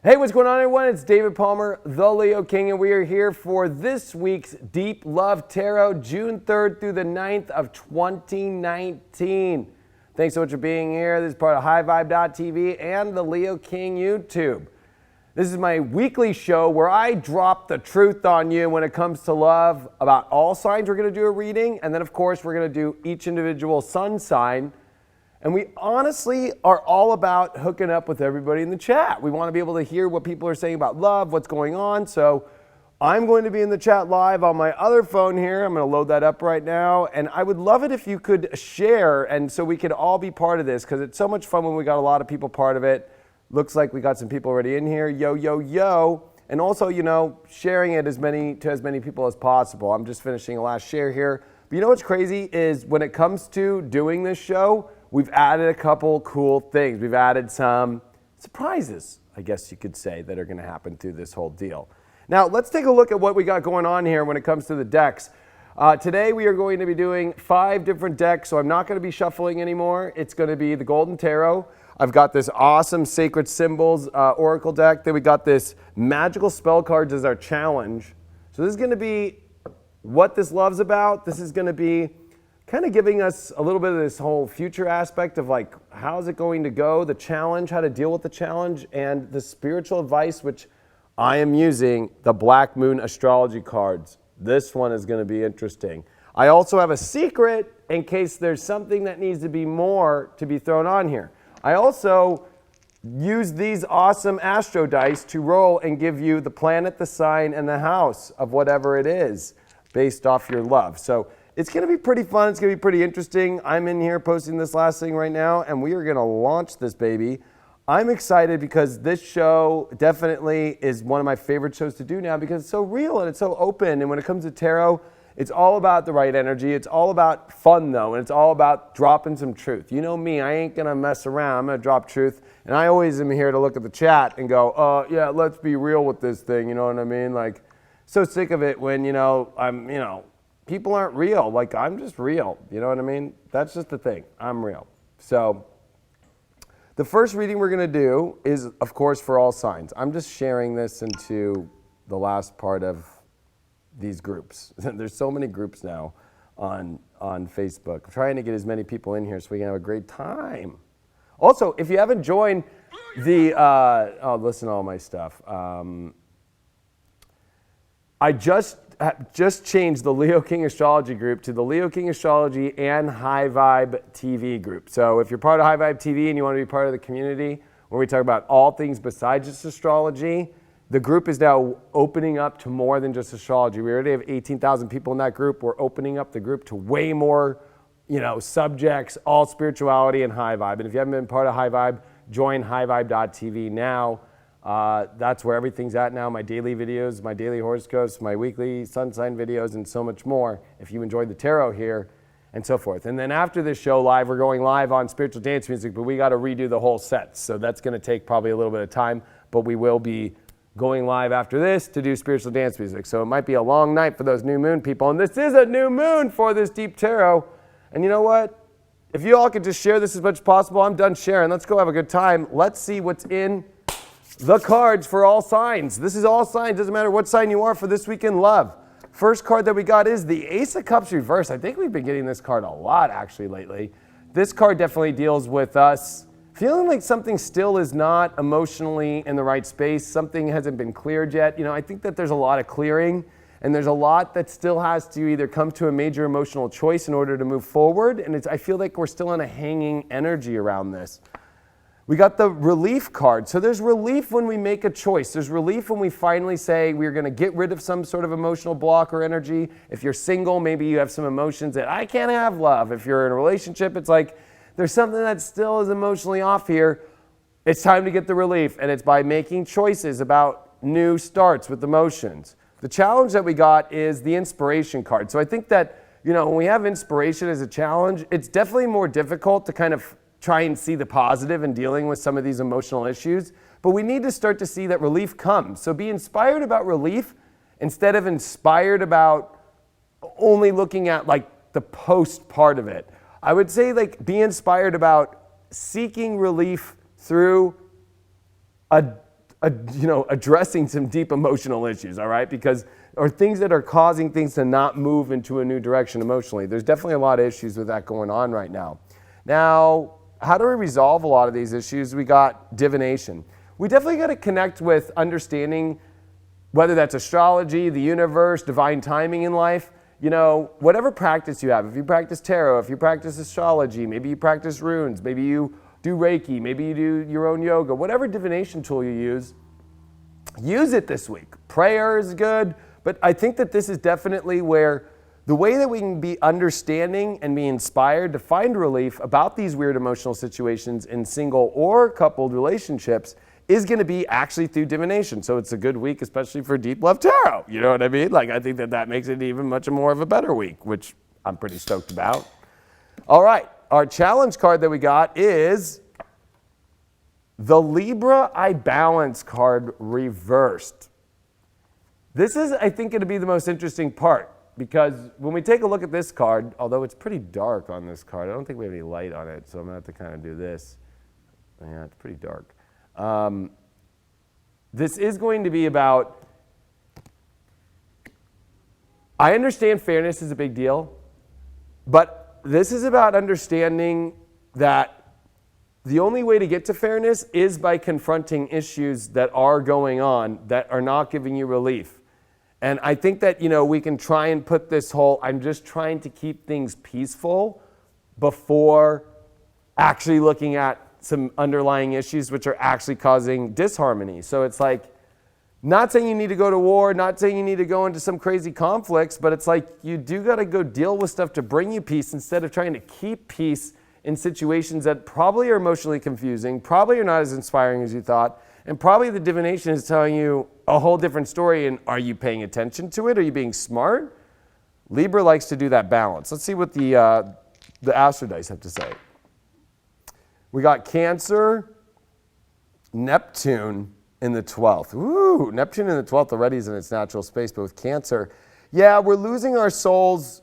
Hey, what's going on, everyone? It's David Palmer, the Leo King, and we are here for this week's Deep Love Tarot, June 3rd through the 9th of 2019. Thanks so much for being here. This is part of HighVibe.tv and the Leo King YouTube. This is my weekly show where I drop the truth on you when it comes to love about all signs. We're going to do a reading, and then, of course, we're going to do each individual sun sign. And we honestly are all about hooking up with everybody in the chat. We want to be able to hear what people are saying about love, what's going on. So I'm going to be in the chat live on my other phone here. I'm going to load that up right now. And I would love it if you could share, and so we could all be part of this, because it's so much fun when we got a lot of people part of it. Looks like we got some people already in here. Yo, yo, yo. And also, you know, sharing it to as many people as possible. I'm just finishing a last share here. But you know what's crazy is when it comes to doing this show, we've added a couple cool things. We've added some surprises, I guess you could say, that are going to happen through this whole deal. Now, let's take a look at what we got going on here when it comes to the decks. Today, we are going to be doing 5 different decks, so I'm not going to be shuffling anymore. It's going to be the Golden Tarot. I've got this awesome Sacred Symbols Oracle deck. Then we got this Magical Spell Cards as our challenge. So this is going to be what this love's about. This is going to be kind of giving us a little bit of this whole future aspect of like, how's it going to go, the challenge, how to deal with the challenge, and the spiritual advice, which I am using the Black Moon astrology cards. This one is going to be interesting. I also have a secret in case there's something that needs to be more to be thrown on here. I also use these awesome astro dice to roll and give you the planet, the sign, and the house of whatever it is based off your love. So it's going to be pretty fun. It's going to be pretty interesting. I'm in here posting this last thing right now, and we are going to launch this baby. I'm excited because this show definitely is one of my favorite shows to do now because it's so real and it's so open. And when it comes to tarot, it's all about the right energy. It's all about fun, though, and it's all about dropping some truth. You know me, I ain't going to mess around. I'm going to drop truth. And I always am here to look at the chat and go, yeah, let's be real with this thing. You know what I mean? Like, so sick of it when, people aren't real. Like, I'm just real. You know what I mean? That's just the thing. I'm real. So the first reading we're going to do is, of course, for all signs. I'm just sharing this into the last part of these groups. There's so many groups now on Facebook. I'm trying to get as many people in here so we can have a great time. Also, if you haven't joined the, listen to all my stuff. I just changed the Leo King Astrology group to the Leo King Astrology and High Vibe TV group. So if you're part of High Vibe TV and you want to be part of the community where we talk about all things besides just astrology, the group is now opening up to more than just astrology. We already have 18,000 people in that group. We're opening up the group to way more, subjects, all spirituality and High Vibe. And if you haven't been part of High Vibe, join HighVibe.tv now. That's where everything's at now. My daily videos, my daily horoscopes, my weekly sun sign videos, and so much more. If you enjoyed the tarot here, and so forth. And then after this show live, we're going live on spiritual dance music, but we got to redo the whole set. So that's going to take probably a little bit of time, but we will be going live after this to do spiritual dance music. So it might be a long night for those new moon people. And this is a new moon for this deep tarot. And you know what? If you all could just share this as much as possible, I'm done sharing. Let's go have a good time. Let's see what's in the cards for all signs. This is all signs. Doesn't matter what sign you are for this week in love. First card that we got is the Ace of Cups reverse. I think we've been getting this card a lot actually lately. This card definitely deals with us feeling like something still is not emotionally in the right space. Something hasn't been cleared yet. I think that there's a lot of clearing and there's a lot that still has to either come to a major emotional choice in order to move forward. And I feel like we're still in a hanging energy around this. We got the relief card. So there's relief when we make a choice. There's relief when we finally say we're going to get rid of some sort of emotional block or energy. If you're single, maybe you have some emotions that I can't have love. If you're in a relationship, it's like there's something that still is emotionally off here. It's time to get the relief, and it's by making choices about new starts with emotions. The challenge that we got is the inspiration card. So I think that, when we have inspiration as a challenge, it's definitely more difficult to kind of try and see the positive in dealing with some of these emotional issues, but we need to start to see that relief comes. So be inspired about relief instead of inspired about only looking at like the post part of it. I would say be inspired about seeking relief through a addressing some deep emotional issues, all right? Or things that are causing things to not move into a new direction emotionally. There's definitely a lot of issues with that going on right now. Now, how do we resolve a lot of these issues? We got divination. We definitely got to connect with understanding whether that's astrology, the universe, divine timing in life. Whatever practice you have, if you practice tarot, if you practice astrology, maybe you practice runes, maybe you do Reiki, maybe you do your own yoga, whatever divination tool you use it this week. Prayer is good, but I think that this is definitely where the way that we can be understanding and be inspired to find relief about these weird emotional situations in single or coupled relationships is going to be actually through divination. So it's a good week, especially for Deep Love Tarot. You know what I mean? I think that makes it even much more of a better week, which I'm pretty stoked about. All right, our challenge card that we got is the Libra I Balance card reversed. This is, I think, going to be the most interesting part, because when we take a look at this card, although it's pretty dark on this card, I don't think we have any light on it, so I'm going to have to kind of do this. Yeah, it's pretty dark. This is going to be about, I understand fairness is a big deal, but this is about understanding that the only way to get to fairness is by confronting issues that are going on that are not giving you relief. And I think that, we can try and put this whole, I'm just trying to keep things peaceful before actually looking at some underlying issues which are actually causing disharmony. So it's not saying you need to go to war, not saying you need to go into some crazy conflicts, but it's you do got to go deal with stuff to bring you peace instead of trying to keep peace in situations that probably are emotionally confusing, probably are not as inspiring as you thought, and probably the divination is telling you a whole different story. And are you paying attention to it? Are you being smart? Libra likes to do that balance. Let's see what the Astro Dice have to say. We got Cancer, Neptune in the 12th. Ooh, Neptune in the 12th already is in its natural space, but with Cancer, yeah, we're losing our souls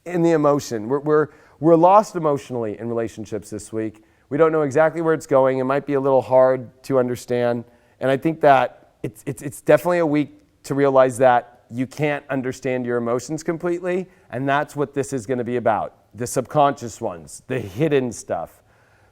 in the emotion. We're lost emotionally in relationships this week. We don't know exactly where it's going. It might be a little hard to understand. And I think that it's definitely a week to realize that you can't understand your emotions completely. And that's what this is going to be about. The subconscious ones, the hidden stuff.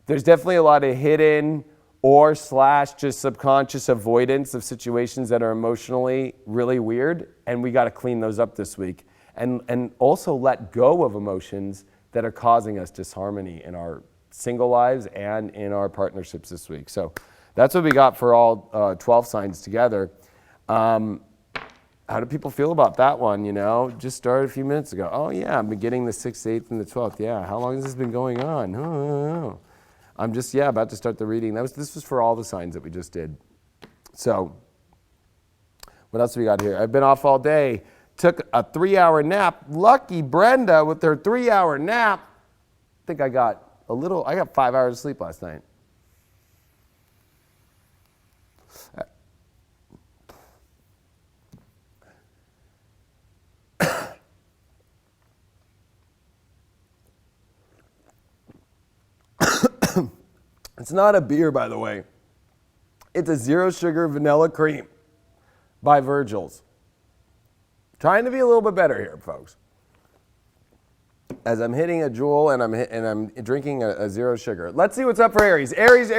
There's definitely a lot of hidden or / just subconscious avoidance of situations that are emotionally really weird. And we got to clean those up this week. And also let go of emotions that are causing us disharmony in our single lives and in our partnerships this week. So that's what we got for all 12 signs together. How do people feel about that one? Just started a few minutes ago. Oh yeah, I'm beginning the 6th, 8th, and the 12th. Yeah, how long has this been going on? Oh. I'm just, about to start the reading. This was for all the signs that we just did. So what else do we got here? I've been off all day. Took a 3-hour nap. Lucky Brenda with her 3-hour nap. I think I got 5 hours of sleep last night. It's not a beer, by the way. It's a 0 sugar vanilla cream by Virgil's. Trying to be a little bit better here, folks. As I'm hitting a Jewel and I'm drinking a 0 sugar. Let's see what's up for Aries. Aries.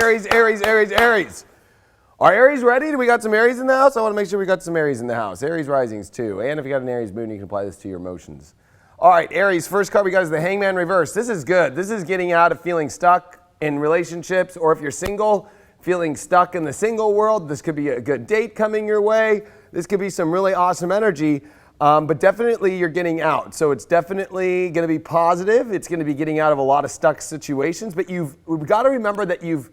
Are Aries ready? Do we got some Aries in the house? I want to make sure we got some Aries in the house. Aries risings too. And if you got an Aries moon, you can apply this to your emotions. All right, Aries, first card we got is the Hangman reverse. This is good. This is getting out of feeling stuck in relationships, or if you're single, feeling stuck in the single world. This could be a good date coming your way. This could be some really awesome energy. But definitely you're getting out. So it's definitely going to be positive. It's going to be getting out of a lot of stuck situations. But we've got to remember that you've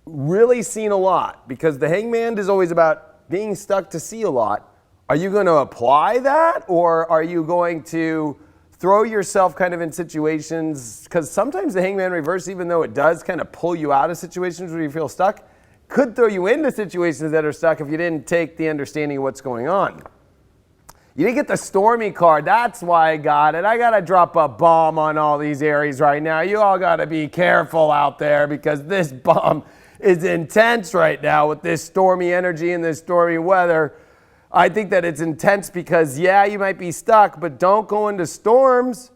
really seen a lot, because the Hangman is always about being stuck to see a lot. Are you going to apply that, or are you going to throw yourself kind of in situations? Because sometimes the Hangman reverse, even though it does kind of pull you out of situations where you feel stuck, could throw you into situations that are stuck if you didn't take the understanding of what's going on. You didn't get the Stormy card. That's why I got it. I got to drop a bomb on all these Aries right now. You all got to be careful out there, because this bomb is intense right now with this stormy energy and this stormy weather. I think that it's intense because, yeah, you might be stuck, but don't go into storms.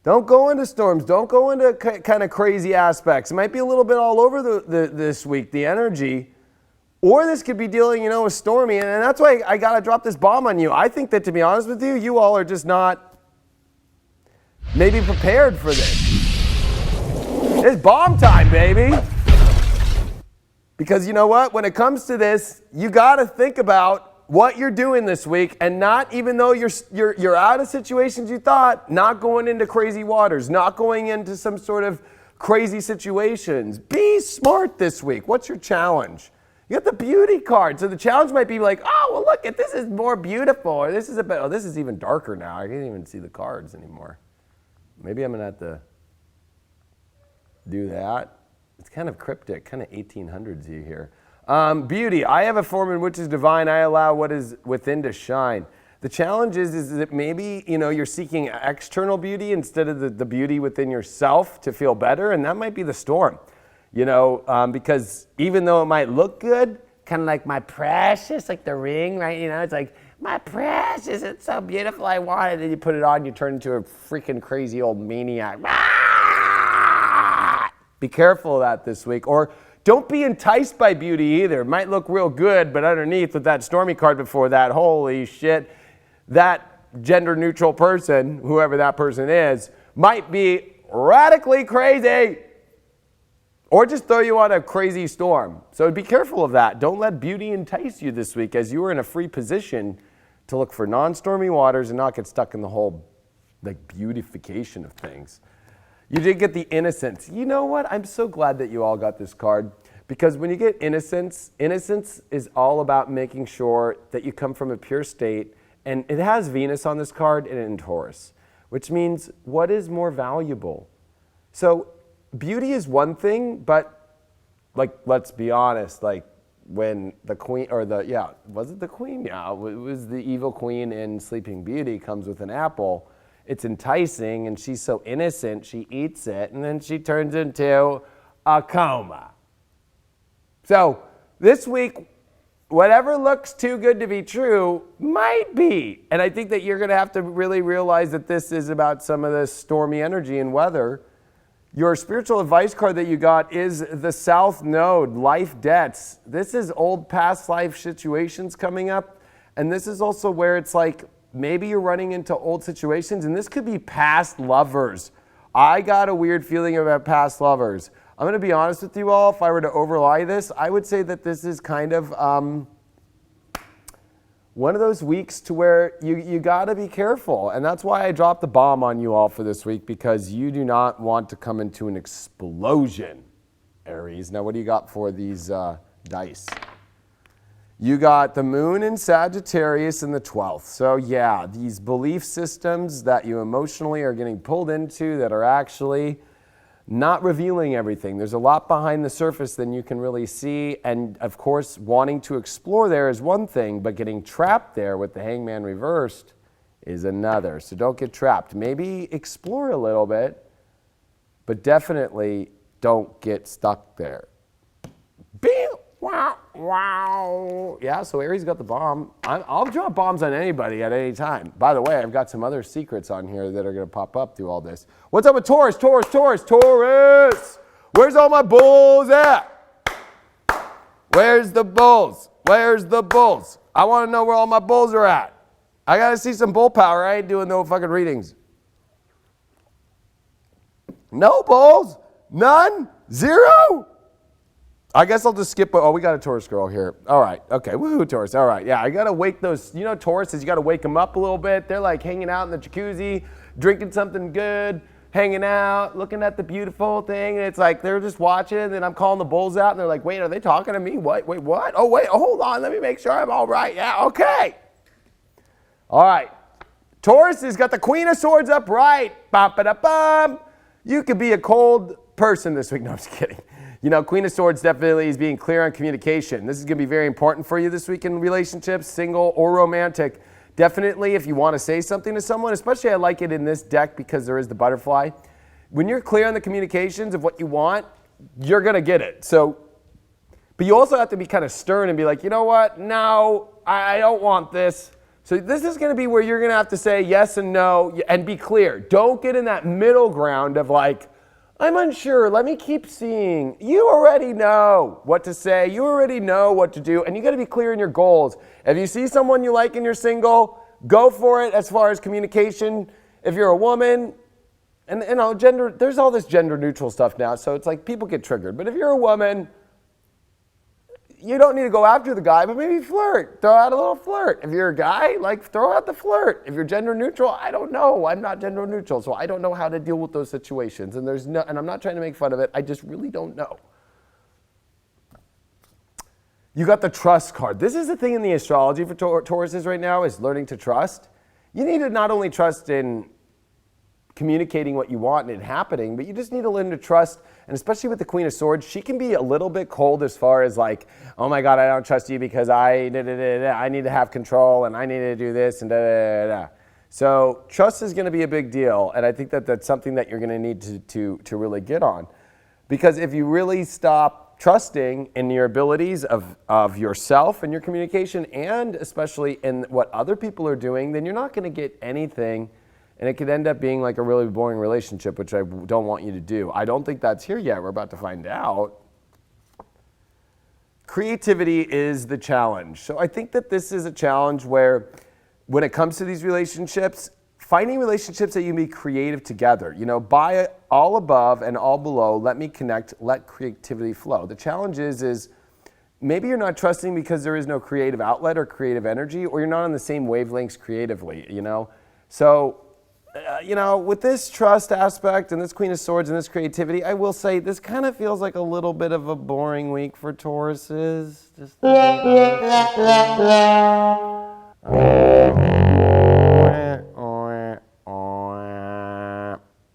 Don't go into storms. Don't go into kind of crazy aspects. It might be a little bit all over this week, the energy. Or this could be dealing, with stormy. And that's why I got to drop this bomb on you. I think that, to be honest with you, you all are just not maybe prepared for this. It's bomb time, baby. Because you know what? When it comes to this, you got to think about what you're doing this week, and not, even though you're out of situations you thought, not going into crazy waters, not going into some sort of crazy situations. Be smart this week. What's your challenge? You got the beauty card. So the challenge might be like, oh, well, look, this is more beautiful. Or this is this is even darker now. I can't even see the cards anymore. Maybe I'm going to have to do that. It's kind of cryptic, kind of 1800s-y here. Beauty. I have a form in which is divine. I allow what is within to shine. The challenge is that maybe, you're seeking external beauty instead of the beauty within yourself to feel better, and that might be the storm. Because even though it might look good, kind of like my precious, like the ring, right? It's like, my precious, it's so beautiful, I want it. And you put it on, you turn into a freaking crazy old maniac. Be careful of that this week. Or don't be enticed by beauty either. It might look real good, but underneath with that stormy card before that, holy shit, that gender neutral person, whoever that person is, might be radically crazy. Or just throw you on a crazy storm. So be careful of that. Don't let beauty entice you this week, as you are in a free position to look for non-stormy waters and not get stuck in the whole beautification of things. You did get the innocence. You know what? I'm so glad that you all got this card, because when you get innocence is all about making sure that you come from a pure state, and it has Venus on this card and in Taurus, which means what is more valuable? So beauty is one thing, but let's be honest, when the queen, was it the queen? Yeah, it was the evil queen in Sleeping Beauty, comes with an apple. It's enticing, and she's so innocent, she eats it, and then she turns into a coma. So this week, whatever looks too good to be true might be. And I think that you're going to have to really realize that this is about some of this stormy energy and weather. Your spiritual advice card that you got is the South Node, life debts. This is old past life situations coming up. And this is also where it's like, maybe you're running into old situations, and this could be past lovers. I got a weird feeling about past lovers. I'm going to be honest with you all. If I were to overlay this, I would say that this is kind of one of those weeks to where you got to be careful. And that's why I dropped the bomb on you all for this week, because you do not want to come into an explosion, Aries. Now, what do you got for these dice? You got the moon in Sagittarius in the 12th. So yeah, these belief systems that you emotionally are getting pulled into that are actually not revealing everything. There's a lot behind the surface than you can really see. And of course, wanting to explore there is one thing, but getting trapped there with the hangman reversed is another. So don't get trapped. Maybe explore a little bit, but definitely don't get stuck there. Bam! Wow, wow. Yeah, so Aries got the bomb. I'll drop bombs on anybody at any time. By the way, I've got some other secrets on here that are going to pop up through all this. What's up with Taurus? Taurus! Where's all my bulls at? Where's the bulls? I want to know where all my bulls are at. I got to see some bull power. I ain't doing no fucking readings. No bulls? None? Zero? I guess I'll just skip. Oh, we got a Taurus girl here. All right. Okay. Woohoo, Taurus. All right. Yeah, I got to wake those. Tauruses, you got to wake them up a little bit. They're like hanging out in the jacuzzi, drinking something good, hanging out, looking at the beautiful thing. And it's like they're just watching. And then I'm calling the bulls out. And they're like, wait, are they talking to me? What? Wait, what? Oh, wait. Oh, hold on. Let me make sure I'm all right. Yeah. Okay. All right. Taurus has got the Queen of Swords upright. Bum-ba-da-bum. You could be a cold person this week. No, I'm just kidding. Queen of Swords definitely is being clear on communication. This is going to be very important for you this week in relationships, single or romantic. Definitely, if you want to say something to someone, especially I like it in this deck because there is the butterfly. When you're clear on the communications of what you want, you're going to get it. So, but you also have to be kind of stern and be like, you know what? No, I don't want this. So this is going to be where you're going to have to say yes and no and be clear. Don't get in that middle ground of like, I'm unsure. Let me keep seeing. You already know what to say. You already know what to do. And you got to be clear in your goals. If you see someone you like and you're single, go for it as far as communication. If you're a woman, and you know, gender, there's all this gender neutral stuff now. So it's like people get triggered. But if you're a woman, you don't need to go after the guy, but maybe flirt. Throw out a little flirt. If you're a guy, like throw out the flirt. If you're gender neutral, I don't know. I'm not gender neutral, so I don't know how to deal with those situations. And I'm not trying to make fun of it. I just really don't know. You got the trust card. This is the thing in the astrology for Tauruses right now is learning to trust. You need to not only trust in communicating what you want and it happening, but you just need to learn to trust. And especially with the Queen of Swords, she can be a little bit cold as far as like, oh my God, I don't trust you because I need to have control and I need to do this and da da da da. So trust is going to be a big deal, and I think that that's something that you're going to need to really get on, because if you really stop trusting in your abilities of yourself and your communication, and especially in what other people are doing, then you're not going to get anything. And it could end up being like a really boring relationship, which I don't want you to do. I don't think that's here yet. We're about to find out. Creativity is the challenge. So I think that this is a challenge where when it comes to these relationships, finding relationships that you can be creative together. You know, by all above and all below, let me connect, let creativity flow. The challenge is maybe you're not trusting because there is no creative outlet or creative energy, or you're not on the same wavelengths creatively, you know? So, you know, with this trust aspect and this Queen of Swords and this creativity, I will say this kind of feels like a little bit of a boring week for Tauruses.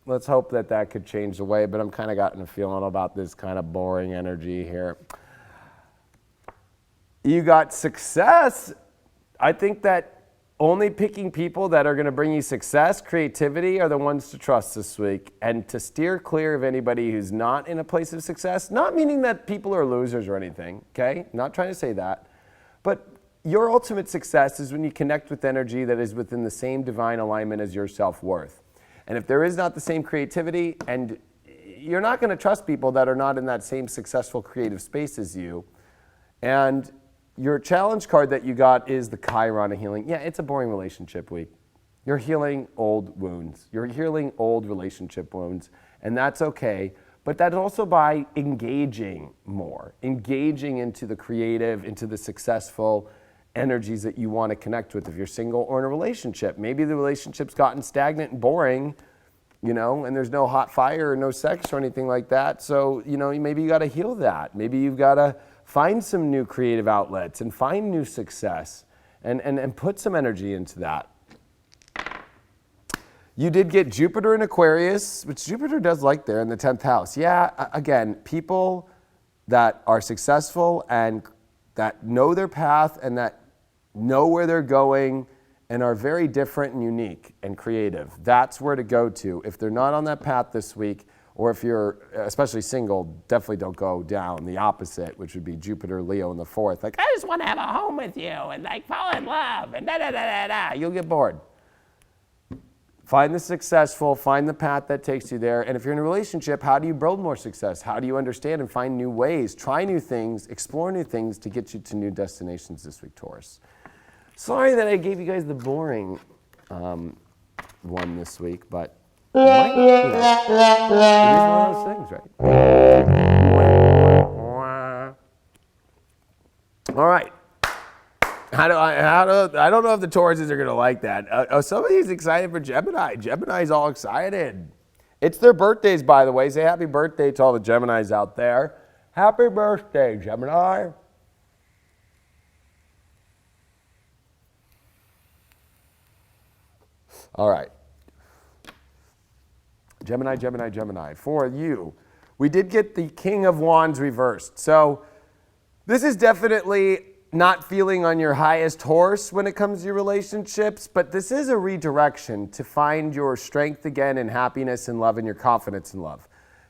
Let's hope that that could change the way, but I'm kind of gotten a feeling about this kind of boring energy here. You got success. I think that only picking people that are going to bring you success, creativity, are the ones to trust this week, and to steer clear of anybody who's not in a place of success. Not meaning that people are losers or anything, okay? Not trying to say that. But your ultimate success is when you connect with energy that is within the same divine alignment as your self-worth. And if there is not the same creativity, and you're not going to trust people that are not in that same successful creative space as you. And your challenge card that you got is the Chiron of healing. Yeah, it's a boring relationship week. You're healing old wounds. You're healing old relationship wounds, and that's okay. But that's also by engaging more, engaging into the creative, into the successful energies that you want to connect with if you're single or in a relationship. Maybe the relationship's gotten stagnant and boring, you know, and there's no hot fire or no sex or anything like that. So, you know, maybe you got to heal that. Maybe you've got to find some new creative outlets and find new success and put some energy into that. You did get Jupiter in Aquarius, which Jupiter does like there in the 10th house. Yeah, again, people that are successful and that know their path and that know where they're going and are very different and unique and creative. That's where to go to. If they're not on that path this week, or if you're especially single, definitely don't go down the opposite, which would be Jupiter, Leo in the 4th. Like, I just want to have a home with you and like fall in love and da da da da da. You'll get bored. Find the successful, find the path that takes you there. And if you're in a relationship, how do you build more success? How do you understand and find new ways, try new things, explore new things to get you to new destinations this week, Taurus? Sorry that I gave you guys the boring one this week, but it is one of those things, right? All right. I don't know if the Tauruses are going to like that. Somebody's excited for Gemini. Gemini's all excited. It's their birthdays, by the way. Say happy birthday to all the Geminis out there. Happy birthday, Gemini. All right. Gemini, Gemini, Gemini. For you, we did get the King of Wands reversed. So this is definitely not feeling on your highest horse when it comes to your relationships, but this is a redirection to find your strength again and happiness and love and your confidence in love.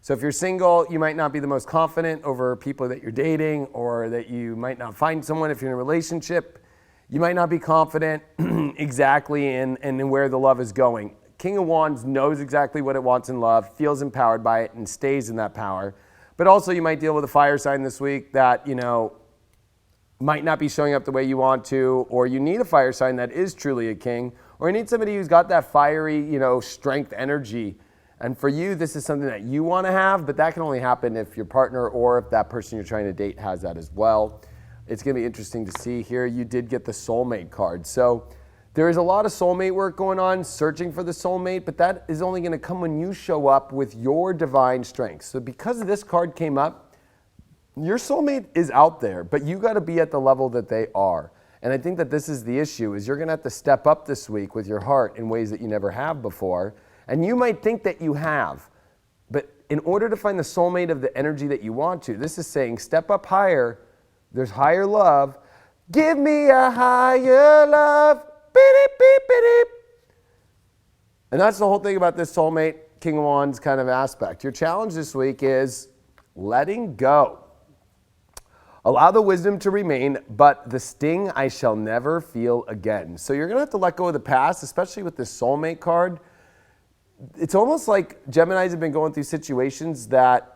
So if you're single, you might not be the most confident over people that you're dating, or that you might not find someone if you're in a relationship. You might not be confident exactly in where the love is going. King of Wands knows exactly what it wants in love, feels empowered by it, and stays in that power. But also you might deal with a fire sign this week that, might not be showing up the way you want to, or you need a fire sign that is truly a king, or you need somebody who's got that fiery, strength, energy. And for you, this is something that you want to have, but that can only happen if your partner or if that person you're trying to date has that as well. It's going to be interesting to see here. You did get the soulmate card. So there is a lot of soulmate work going on, searching for the soulmate, but that is only going to come when you show up with your divine strength. So because this card came up, your soulmate is out there, but you got to be at the level that they are. And I think that this is the issue, is you're going to have to step up this week with your heart in ways that you never have before. And you might think that you have, but in order to find the soulmate of the energy that you want to, this is saying step up higher. There's higher love. Give me a higher love. Beep, beep, beep, beep. And that's the whole thing about this soulmate, King of Wands kind of aspect. Your challenge this week is letting go. Allow the wisdom to remain, but the sting I shall never feel again. So you're going to have to let go of the past, especially with this soulmate card. It's almost like Geminis have been going through situations that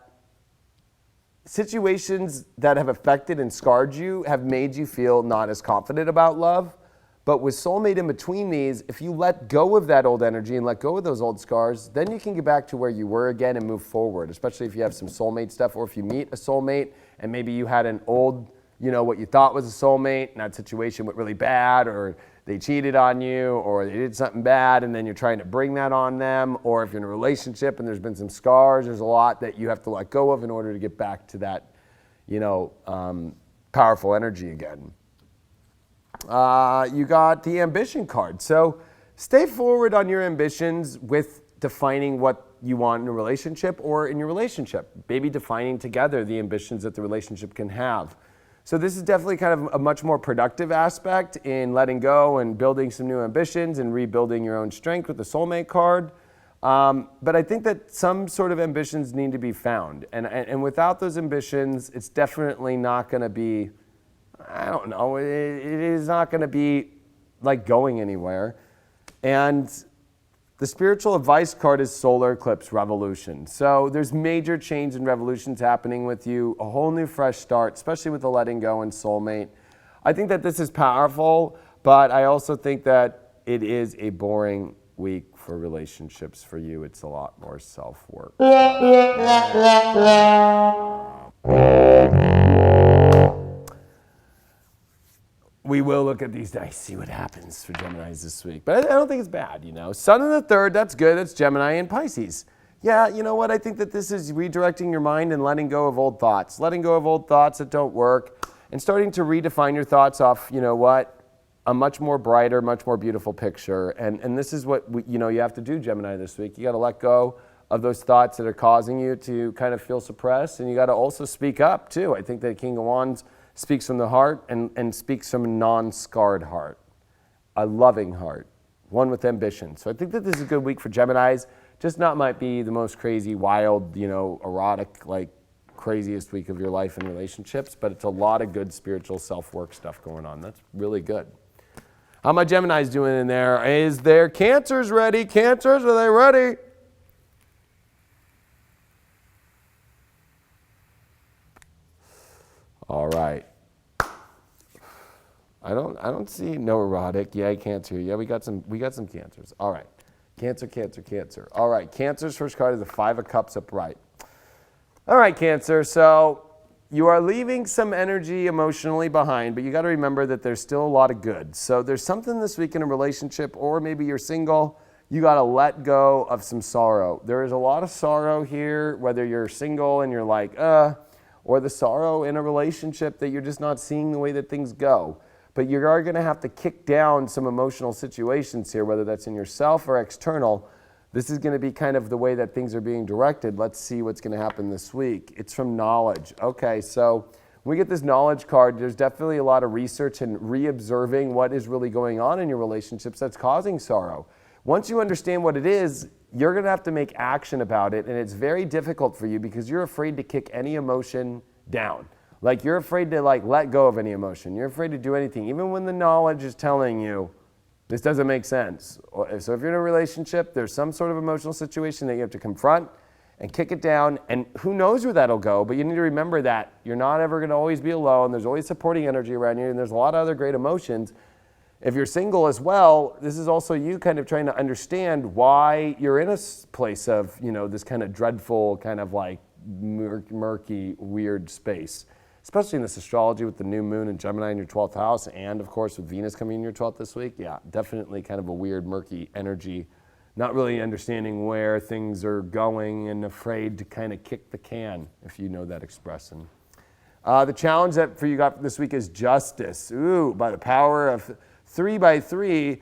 have affected and scarred you have made you feel not as confident about love. But with soulmate in between these, if you let go of that old energy and let go of those old scars, then you can get back to where you were again and move forward, especially if you have some soulmate stuff, or if you meet a soulmate and maybe you had an old, what you thought was a soulmate, and that situation went really bad, or they cheated on you, or they did something bad, and then you're trying to bring that on them. Or if you're in a relationship and there's been some scars, there's a lot that you have to let go of in order to get back to that, powerful energy again. You got the ambition card. So stay forward on your ambitions with defining what you want in a relationship or in your relationship. Maybe defining together the ambitions that the relationship can have. So this is definitely kind of a much more productive aspect in letting go and building some new ambitions and rebuilding your own strength with the soulmate card. But I think that some sort of ambitions need to be found. And without those ambitions, it's definitely not going to be, it is not going to be like going anywhere. And the spiritual advice card is solar eclipse revolution. So there's major change and revolutions happening with you, a whole new fresh start, especially with the letting go and soulmate. I think that this is powerful, but I also think that it is a boring week for relationships for you. It's a lot more self-work. We will look at these dice, see what happens for Geminis this week. But I don't think it's bad, Sun in the third, that's good. That's Gemini and Pisces. Yeah, you know what? I think that this is redirecting your mind and letting go of old thoughts. Letting go of old thoughts that don't work and starting to redefine your thoughts off, a much more brighter, much more beautiful picture. And this is what, you have to do, Gemini, this week. You got to let go of those thoughts that are causing you to kind of feel suppressed. And you got to also speak up, too. I think that King of Wands speaks from the heart and speaks from a non-scarred heart, a loving heart, one with ambition. So I think that this is a good week for Geminis. Just not might be the most crazy, wild, erotic, craziest week of your life in relationships, but it's a lot of good spiritual self-work stuff going on. That's really good. How my Geminis doing in there? Is their Cancers ready? Cancers, are they ready? All right. I don't see no erotic. Yeah, Cancer. Yeah, we got some Cancers. All right. Cancer. All right. Cancer's first card is the Five of Cups upright. All right, Cancer. So you are leaving some energy emotionally behind, but you got to remember that there's still a lot of good. So there's something this week in a relationship, or maybe you're single, you got to let go of some sorrow. There is a lot of sorrow here, whether you're single and you're like, or the sorrow in a relationship that you're just not seeing the way that things go. But you are going to have to kick down some emotional situations here, whether that's in yourself or external. This is going to be kind of the way that things are being directed. Let's see what's going to happen this week. It's from knowledge. Okay, so when we get this knowledge card, there's definitely a lot of research and re-observing what is really going on in your relationships that's causing sorrow. Once you understand what it is, you're going to have to make action about it, and it's very difficult for you because you're afraid to kick any emotion down. Like, you're afraid to let go of any emotion. You're afraid to do anything, even when the knowledge is telling you this doesn't make sense. So if you're in a relationship, there's some sort of emotional situation that you have to confront and kick it down, and who knows where that'll go, but you need to remember that you're not ever going to always be alone. There's always supporting energy around you, and there's a lot of other great emotions. If you're single as well, this is also you kind of trying to understand why you're in a place of, this kind of dreadful, kind of like murky, weird space, especially in this astrology with the new moon in Gemini in your 12th house, and of course with Venus coming in your 12th this week. Yeah, definitely kind of a weird, murky energy. Not really understanding where things are going and afraid to kind of kick the can, if you know that expression. The challenge that for you got this week is justice. Ooh, by the power of 3 by 3,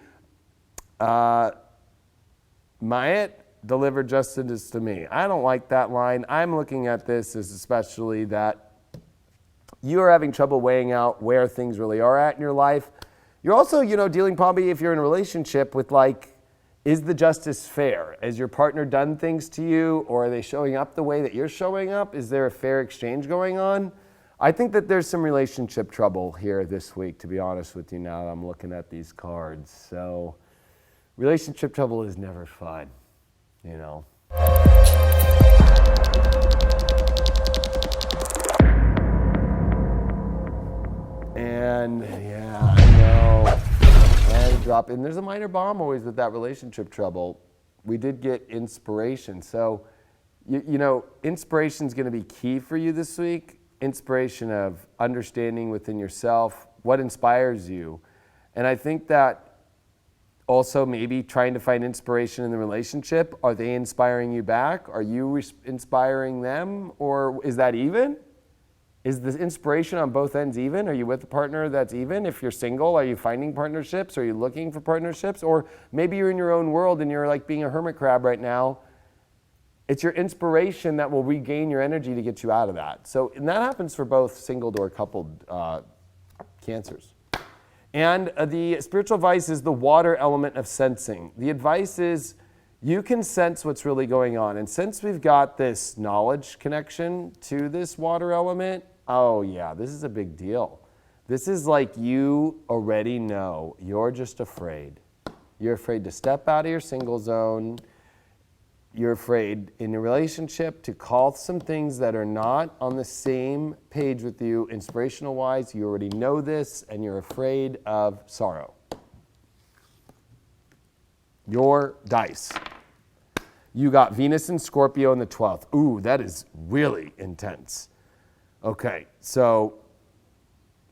Mayat delivered justice to me. I don't like that line. I'm looking at this as especially that you are having trouble weighing out where things really are at in your life. You're also, dealing probably if you're in a relationship with is the justice fair? Has your partner done things to you, or are they showing up the way that you're showing up? Is there a fair exchange going on? I think that there's some relationship trouble here this week, to be honest with you, now that I'm looking at these cards. So relationship trouble is never fun, And yeah, I know. And drop in. There's a minor bomb always with that relationship trouble. We did get inspiration. So, inspiration is going to be key for you this week. Inspiration of understanding within yourself what inspires you. And I think that also maybe trying to find inspiration in the relationship. Are they inspiring you back? Are you inspiring them? Or is that even? Is the inspiration on both ends even? Are you with a partner that's even? If you're single, are you finding partnerships? Are you looking for partnerships? Or maybe you're in your own world and you're like being a hermit crab right now. It's your inspiration that will regain your energy to get you out of that. So, and that happens for both single or coupled cancers. And the spiritual advice is the water element of sensing. The advice is you can sense what's really going on. And since we've got this knowledge connection to this water element, oh yeah, this is a big deal. This is like you already know. You're just afraid. You're afraid to step out of your single zone. You're afraid in a relationship to call some things that are not on the same page with you, inspirational wise. You already know this, and you're afraid of sorrow. Your dice. You got Venus and Scorpio in the 12th. Ooh, that is really intense. Okay, so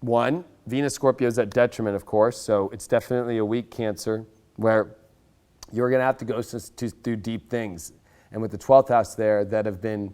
1, Venus Scorpio is at detriment, of course, so it's definitely a weak Cancer where you're going to have to go through deep things. And with the 12th house there that have been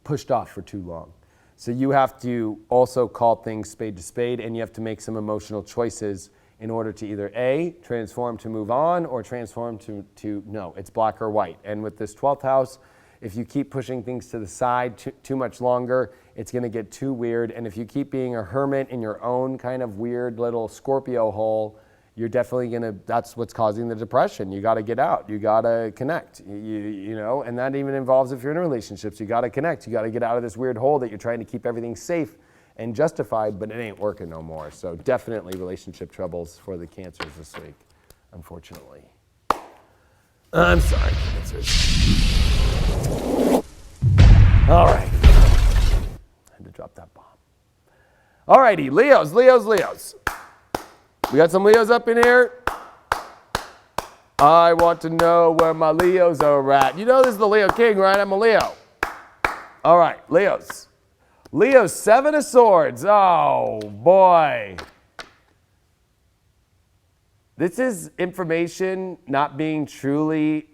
pushed off for too long. So you have to also call things spade to spade, and you have to make some emotional choices in order to either A, transform to move on, or transform to no, it's black or white. And with this 12th house, if you keep pushing things to the side too much longer, it's going to get too weird. And if you keep being a hermit in your own kind of weird little Scorpio hole, you're definitely going to, that's what's causing the depression. You got to get out. You got to connect, and that even involves if you're in relationships, you got to connect. You got to get out of this weird hole that you're trying to keep everything safe and justified, but it ain't working no more. So definitely relationship troubles for the Cancers this week, unfortunately. I'm sorry, Cancers. All right. I had to drop that bomb. All righty, Leos. We got some Leos up in here. I want to know where my Leos are at. You know this is the Leo King, right? I'm a Leo. All right, Leos. Leo's 7 of Swords. Oh, boy. This is information not being truly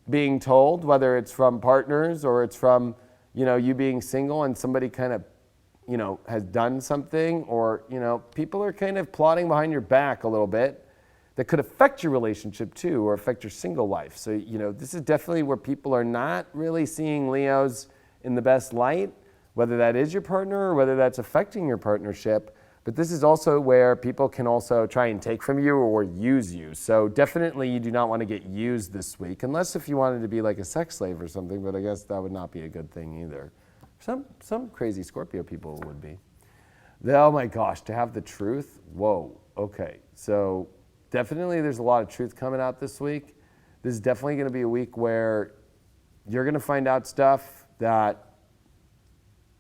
being told, whether it's from partners or it's from, you being single and somebody kind of, has done something, or, people are kind of plotting behind your back a little bit that could affect your relationship too, or affect your single life. So, this is definitely where people are not really seeing Leos in the best light, whether that is your partner or whether that's affecting your partnership. But this is also where people can also try and take from you or use you. So definitely you do not want to get used this week, unless if you wanted to be like a sex slave or something, but I guess that would not be a good thing either. Some crazy Scorpio people would be. Oh my gosh, to have the truth? Whoa, okay. So definitely there's a lot of truth coming out this week. This is definitely going to be a week where you're going to find out stuff that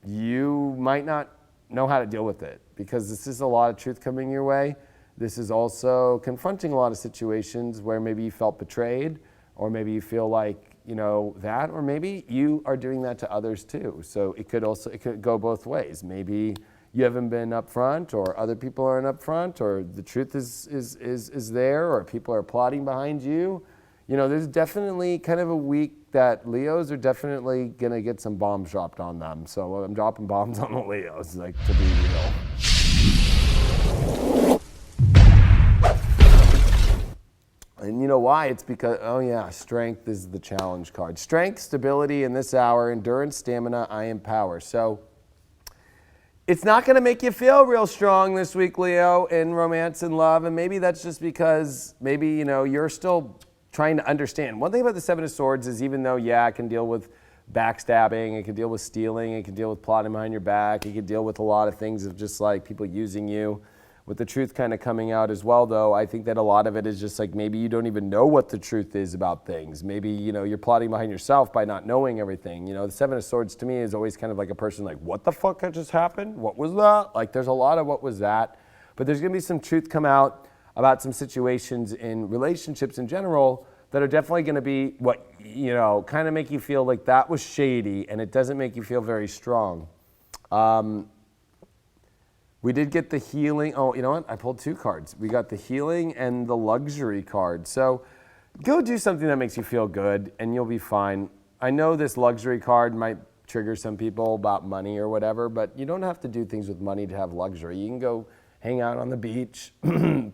you might not know how to deal with it, because this is a lot of truth coming your way. This is also confronting a lot of situations where maybe you felt betrayed, or maybe you feel like, that, or maybe you are doing that to others too. So it could go both ways. Maybe you haven't been upfront, or other people aren't upfront, or the truth is there, or people are plotting behind you. There's definitely kind of a week that Leos are definitely going to get some bombs dropped on them. So I'm dropping bombs on the Leos, like, to be real. And you know why? It's because, strength is the challenge card. Strength, stability in this hour, endurance, stamina, I am power. So it's not going to make you feel real strong this week, Leo, in romance and love. And maybe that's just because maybe, you're still trying to understand. One thing about the Seven of Swords is, even though, it can deal with backstabbing, it can deal with stealing, it can deal with plotting behind your back, it can deal with a lot of things of just like people using you. With the truth kind of coming out as well, though, I think that a lot of it is just like maybe you don't even know what the truth is about things. Maybe, you're plotting behind yourself by not knowing everything. The Seven of Swords to me is always kind of like a person like, what the fuck just happened? What was that? Like, there's a lot of what was that. But there's going to be some truth come out about some situations in relationships in general that are definitely going to be what, kind of make you feel like that was shady, and it doesn't make you feel very strong. We did get the healing. Oh, you know what? I pulled two cards. We got the healing and the luxury card. So go do something that makes you feel good, and you'll be fine. I know this luxury card might trigger some people about money or whatever, but you don't have to do things with money to have luxury. You can go hang out on the beach,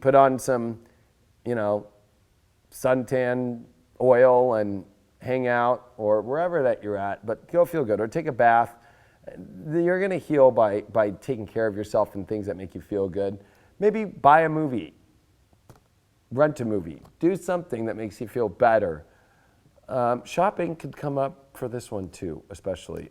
put on some, suntan oil and hang out, or wherever that you're at, but go feel good, or take a bath. You're going to heal by taking care of yourself and things that make you feel good. Maybe buy a movie, rent a movie, do something that makes you feel better. Shopping could come up for this one too, especially.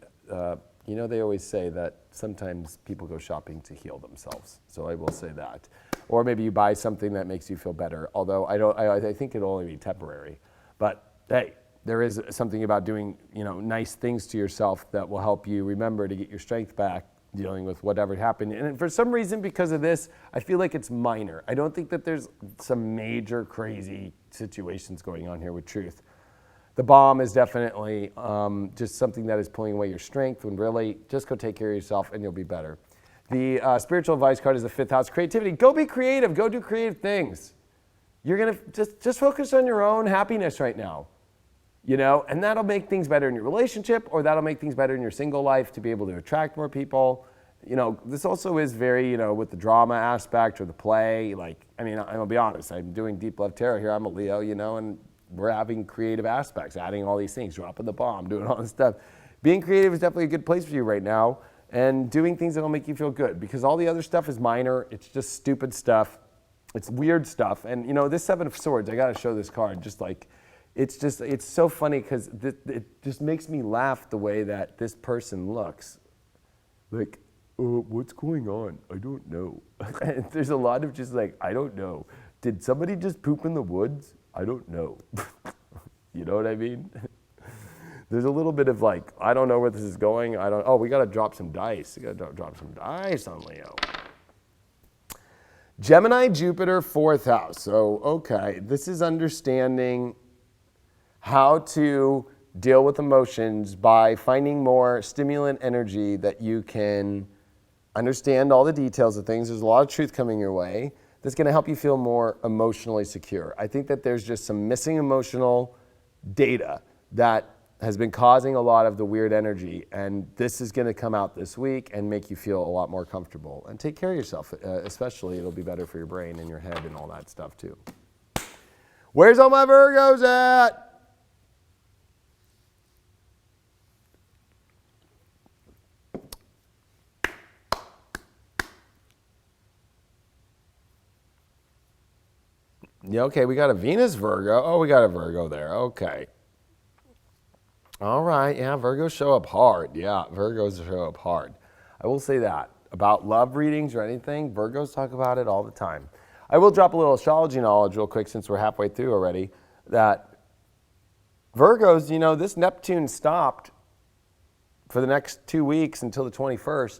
They always say that sometimes people go shopping to heal themselves. So I will say that. Or maybe you buy something that makes you feel better, although I think it'll only be temporary. But hey, there is something about doing, nice things to yourself that will help you remember to get your strength back dealing with whatever happened. And for some reason, because of this, I feel like it's minor. I don't think that there's some major crazy situations going on here with truth. The bomb is definitely just something that is pulling away your strength, when really just go take care of yourself and you'll be better. The spiritual advice card is the 5th house, creativity. Go be creative. Go do creative things. You're going to just focus on your own happiness right now. And that'll make things better in your relationship, or that'll make things better in your single life to be able to attract more people. This also is very, with the drama aspect or the play. I'm gonna be honest, I'm doing Deep Love Tarot here. I'm a Leo, and we're having creative aspects, adding all these things, dropping the bomb, doing all this stuff. Being creative is definitely a good place for you right now, and doing things that'll make you feel good, because all the other stuff is minor. It's just stupid stuff. It's weird stuff. And, this Seven of Swords, I got to show this card, it's so funny because it just makes me laugh the way that this person looks. Like, what's going on? I don't know. There's a lot of just like, I don't know. Did somebody just poop in the woods? I don't know. You know what I mean? There's a little bit of like, I don't know where this is going. We got to drop some dice. We got to drop some dice on Leo. Gemini, Jupiter, 4th house. So, okay, this is understanding how to deal with emotions by finding more stimulant energy that you can understand all the details of things. There's a lot of truth coming your way that's going to help you feel more emotionally secure. I think that there's just some missing emotional data that has been causing a lot of the weird energy, and this is going to come out this week and make you feel a lot more comfortable. And take care of yourself, especially. It'll be better for your brain and your head and all that stuff too. Where's all my Virgos at? Yeah, okay, we got a Venus Virgo. Oh, we got a Virgo there. Okay. All right, yeah, Virgos show up hard. Yeah, Virgos show up hard. I will say that. About love readings or anything, Virgos talk about it all the time. I will drop a little astrology knowledge real quick since we're halfway through already, that Virgos, you know, this Neptune stopped for the next 2 weeks until the 21st.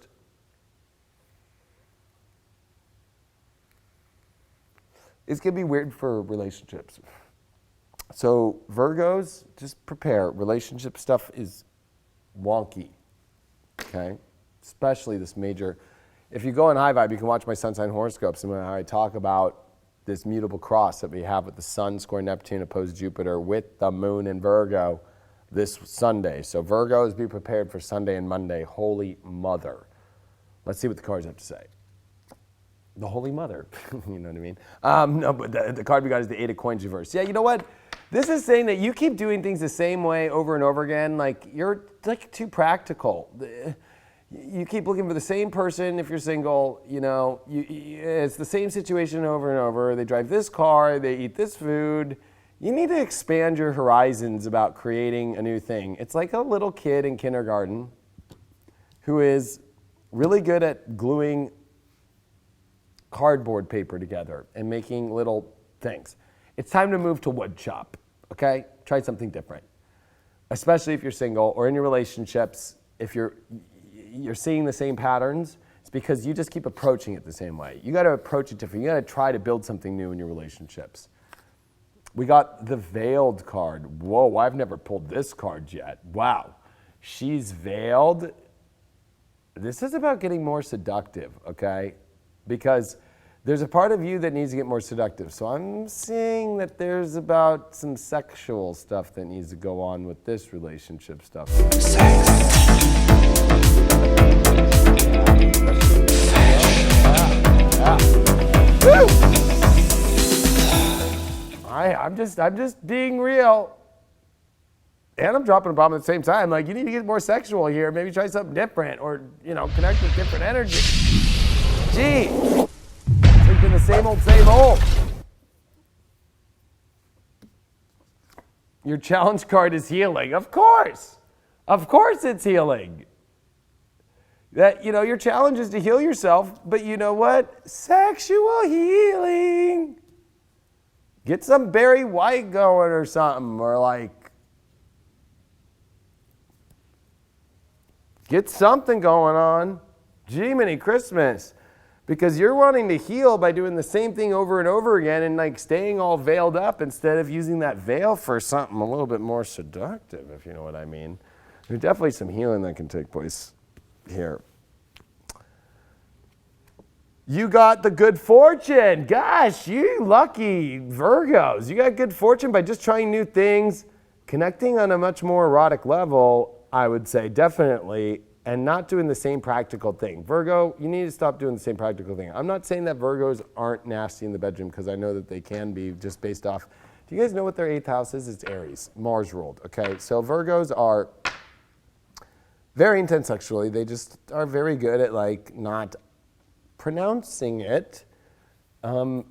It's going to be weird for relationships. So Virgos, just prepare. Relationship stuff is wonky, okay? Especially this major. If you go in High Vibe, you can watch my sun sign horoscopes and I talk about this mutable cross that we have with the sun square Neptune opposed Jupiter with the moon in Virgo this Sunday. So Virgos, be prepared for Sunday and Monday. Holy Mother. Let's see what the cards have to say. The Holy Mother, you know what I mean? No, but the card we got is the Eight of Coins reverse. Yeah, you know what? This is saying that you keep doing things the same way over and over again. Like, you're like too practical. You keep looking for the same person if you're single. You know, it's the same situation over and over. They drive this car, they eat this food. You need to expand your horizons about creating a new thing. It's like a little kid in kindergarten who is really good at gluing cardboard paper together and making little things. It's time to move to wood shop, okay? Try something different. Especially if you're single or in your relationships, if you're seeing the same patterns, it's because you just keep approaching it the same way. You gotta approach it different. You gotta try to build something new in your relationships. We got the Veiled card. Whoa, I've never pulled this card yet. Wow, she's veiled. This is about getting more seductive, okay? Because there's a part of you that needs to get more seductive. So I'm seeing that there's about some sexual stuff that needs to go on with this relationship stuff. Sex. Woo! I'm just being real. And I'm dropping a bomb at the same time. Like, you need to get more sexual here. Maybe try something different or, you know, connect with different energy. Gee, it's been the same old, same old. Your challenge card is healing. Of course it's healing. That, you know, your challenge is to heal yourself, but you know what? Sexual healing. Get some Barry White going or something, or like, get something going on. Gemini, Christmas. Because you're wanting to heal by doing the same thing over and over again and like staying all veiled up instead of using that veil for something a little bit more seductive, if you know what I mean. There's definitely some healing that can take place here. You got the good fortune. Gosh, you lucky Virgos. You got good fortune by just trying new things, connecting on a much more erotic level, I would say, definitely, and not doing the same practical thing. Virgo, you need to stop doing the same practical thing. I'm not saying that Virgos aren't nasty in the bedroom, because I know that they can be just based off. Do you guys know what their 8th house is? It's Aries, Mars ruled, okay? So Virgos are very intense sexually. They just are very good at like not pronouncing it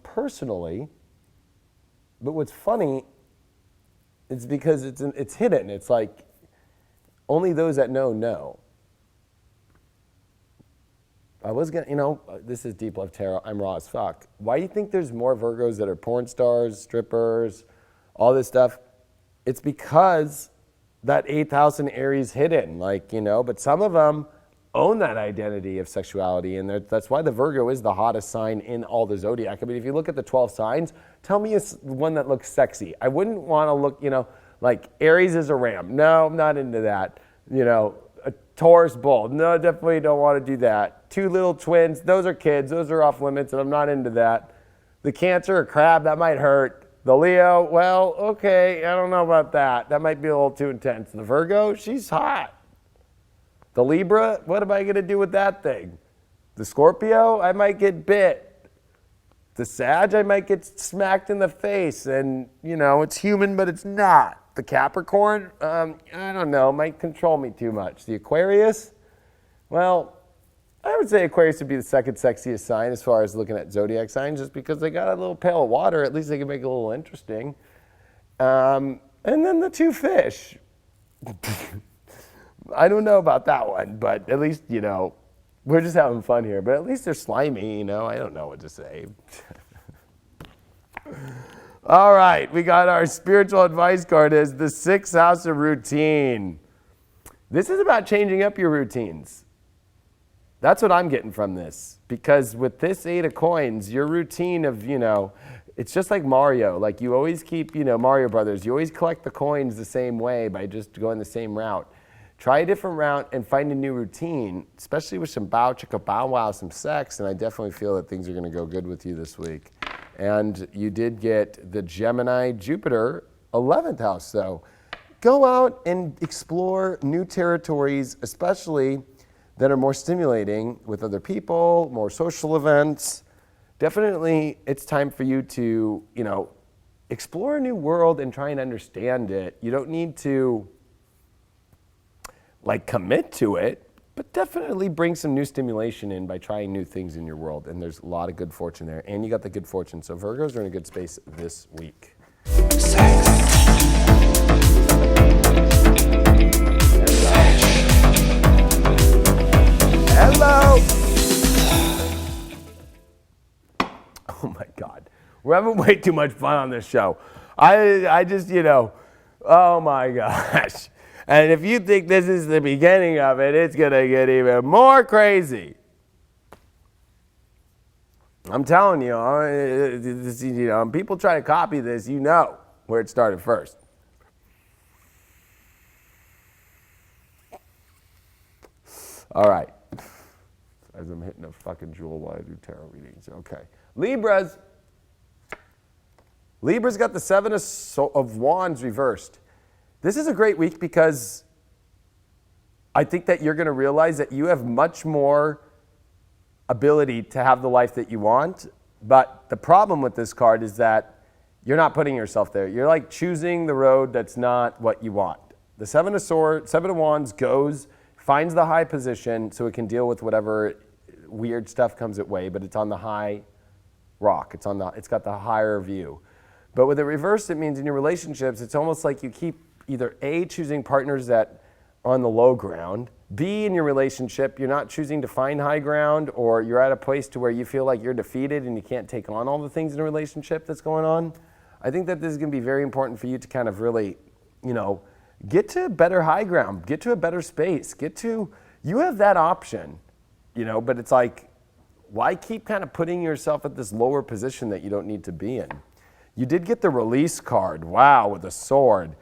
personally. But what's funny, it's because it's hidden. It's like only those that know. I was gonna, you know, this is Deep Love Tarot. I'm raw as fuck. Why do you think there's more Virgos that are porn stars, strippers, all this stuff? It's because that 8th house in Aries hidden, like, you know, but some of them own that identity of sexuality, and that's why the Virgo is the hottest sign in all the zodiac. I mean, if you look at the 12 signs, tell me one that looks sexy. I wouldn't want to look, you know, like Aries is a ram. No, I'm not into that. You know, a Taurus bull. No, definitely don't want to do that. 2 little twins, those are kids. Those are off limits, and I'm not into that. The Cancer, a crab, that might hurt. The Leo, well, okay, I don't know about that. That might be a little too intense. The Virgo, she's hot. The Libra, what am I going to do with that thing? The Scorpio, I might get bit. The Sag, I might get smacked in the face. And, you know, it's human, but it's not. The Capricorn, I don't know, might control me too much. The Aquarius, well, I would say Aquarius would be the second sexiest sign as far as looking at zodiac signs, just because they got a little pail of water. At least they can make it a little interesting. And then the two fish. I don't know about that one, but at least, we're just having fun here. But at least they're slimy, I don't know what to say. All right, we got our spiritual advice card as the 6th house of routine. This is about changing up your routines. That's what I'm getting from this. Because with this 8 of coins, your routine of, it's just like Mario. Like you always keep, Mario Brothers, you always collect the coins the same way by just going the same route. Try a different route and find a new routine, especially with some bow chicka bow wow, some sex, and I definitely feel that things are going to go good with you this week. And you did get the Gemini Jupiter 11th house, though. Go out and explore new territories, especially that are more stimulating with other people, more social events. Definitely, it's time for you to, explore a new world and try and understand it. You don't need to, commit to it, but definitely bring some new stimulation in by trying new things in your world. And there's a lot of good fortune there. And you got the good fortune. So Virgos are in a good space this week. Hello. Oh my God. We're having way too much fun on this show. I just, oh my gosh. And if you think this is the beginning of it, it's going to get even more crazy. I'm telling you, people try to copy this, where it started first. All right. As I'm hitting a fucking jewel while I do tarot readings. Okay. Libra's got the 7 of Wands reversed. This is a great week because I think that you're going to realize that you have much more ability to have the life that you want. But the problem with this card is that you're not putting yourself there. You're choosing the road that's not what you want. The 7 of Wands finds the high position so it can deal with whatever weird stuff comes its way, but it's on the high rock. It's got the higher view. But with it reversed, it means in your relationships, it's almost like you keep either A, choosing partners that are on the low ground, B, in your relationship, you're not choosing to find high ground, or you're at a place to where you feel like you're defeated and you can't take on all the things in a relationship that's going on. I think that this is going to be very important for you to kind of really, get to better high ground, get to a better space, you have that option, but it's why keep kind of putting yourself at this lower position that you don't need to be in? You did get the release card, wow, with a sword.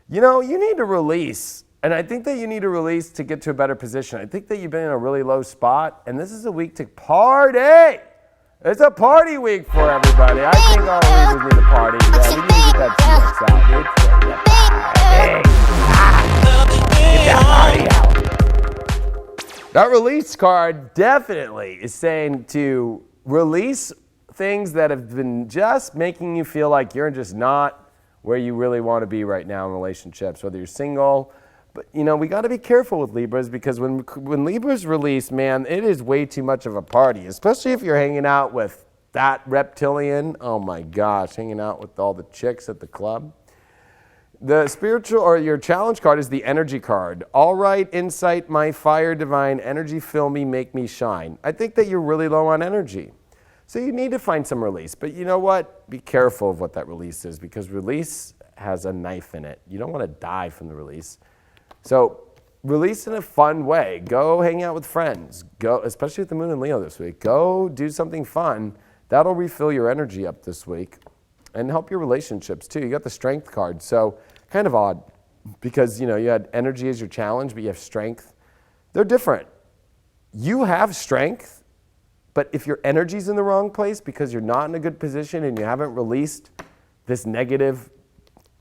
You need to release, and I think that you need to release to get to a better position. I think that you've been in a really low spot, and this is a week to party. It's a party week for everybody. I think all Libras need to party. Yeah, we need to get that TX out, dude. Get that party out. That release card definitely is saying to release things that have been just making you feel like you're just not where you really want to be right now in relationships, whether you're single. But, we got to be careful with Libras because when Libras release, man, it is way too much of a party, especially if you're hanging out with that reptilian. Oh, my gosh, hanging out with all the chicks at the club. The spiritual or your challenge card is the energy card. All right, insight, my fire divine, energy fill me, make me shine. I think that you're really low on energy. So you need to find some release. But you know what? Be careful of what that release is because release has a knife in it. You don't want to die from the release. So release in a fun way. Go hang out with friends. Go, especially with the moon in Leo this week. Go do something fun. That'll refill your energy up this week and help your relationships too. You got the strength card. So kind of odd because, you had energy as your challenge, but you have strength. They're different. You have strength, but if your energy's in the wrong place because you're not in a good position and you haven't released this negative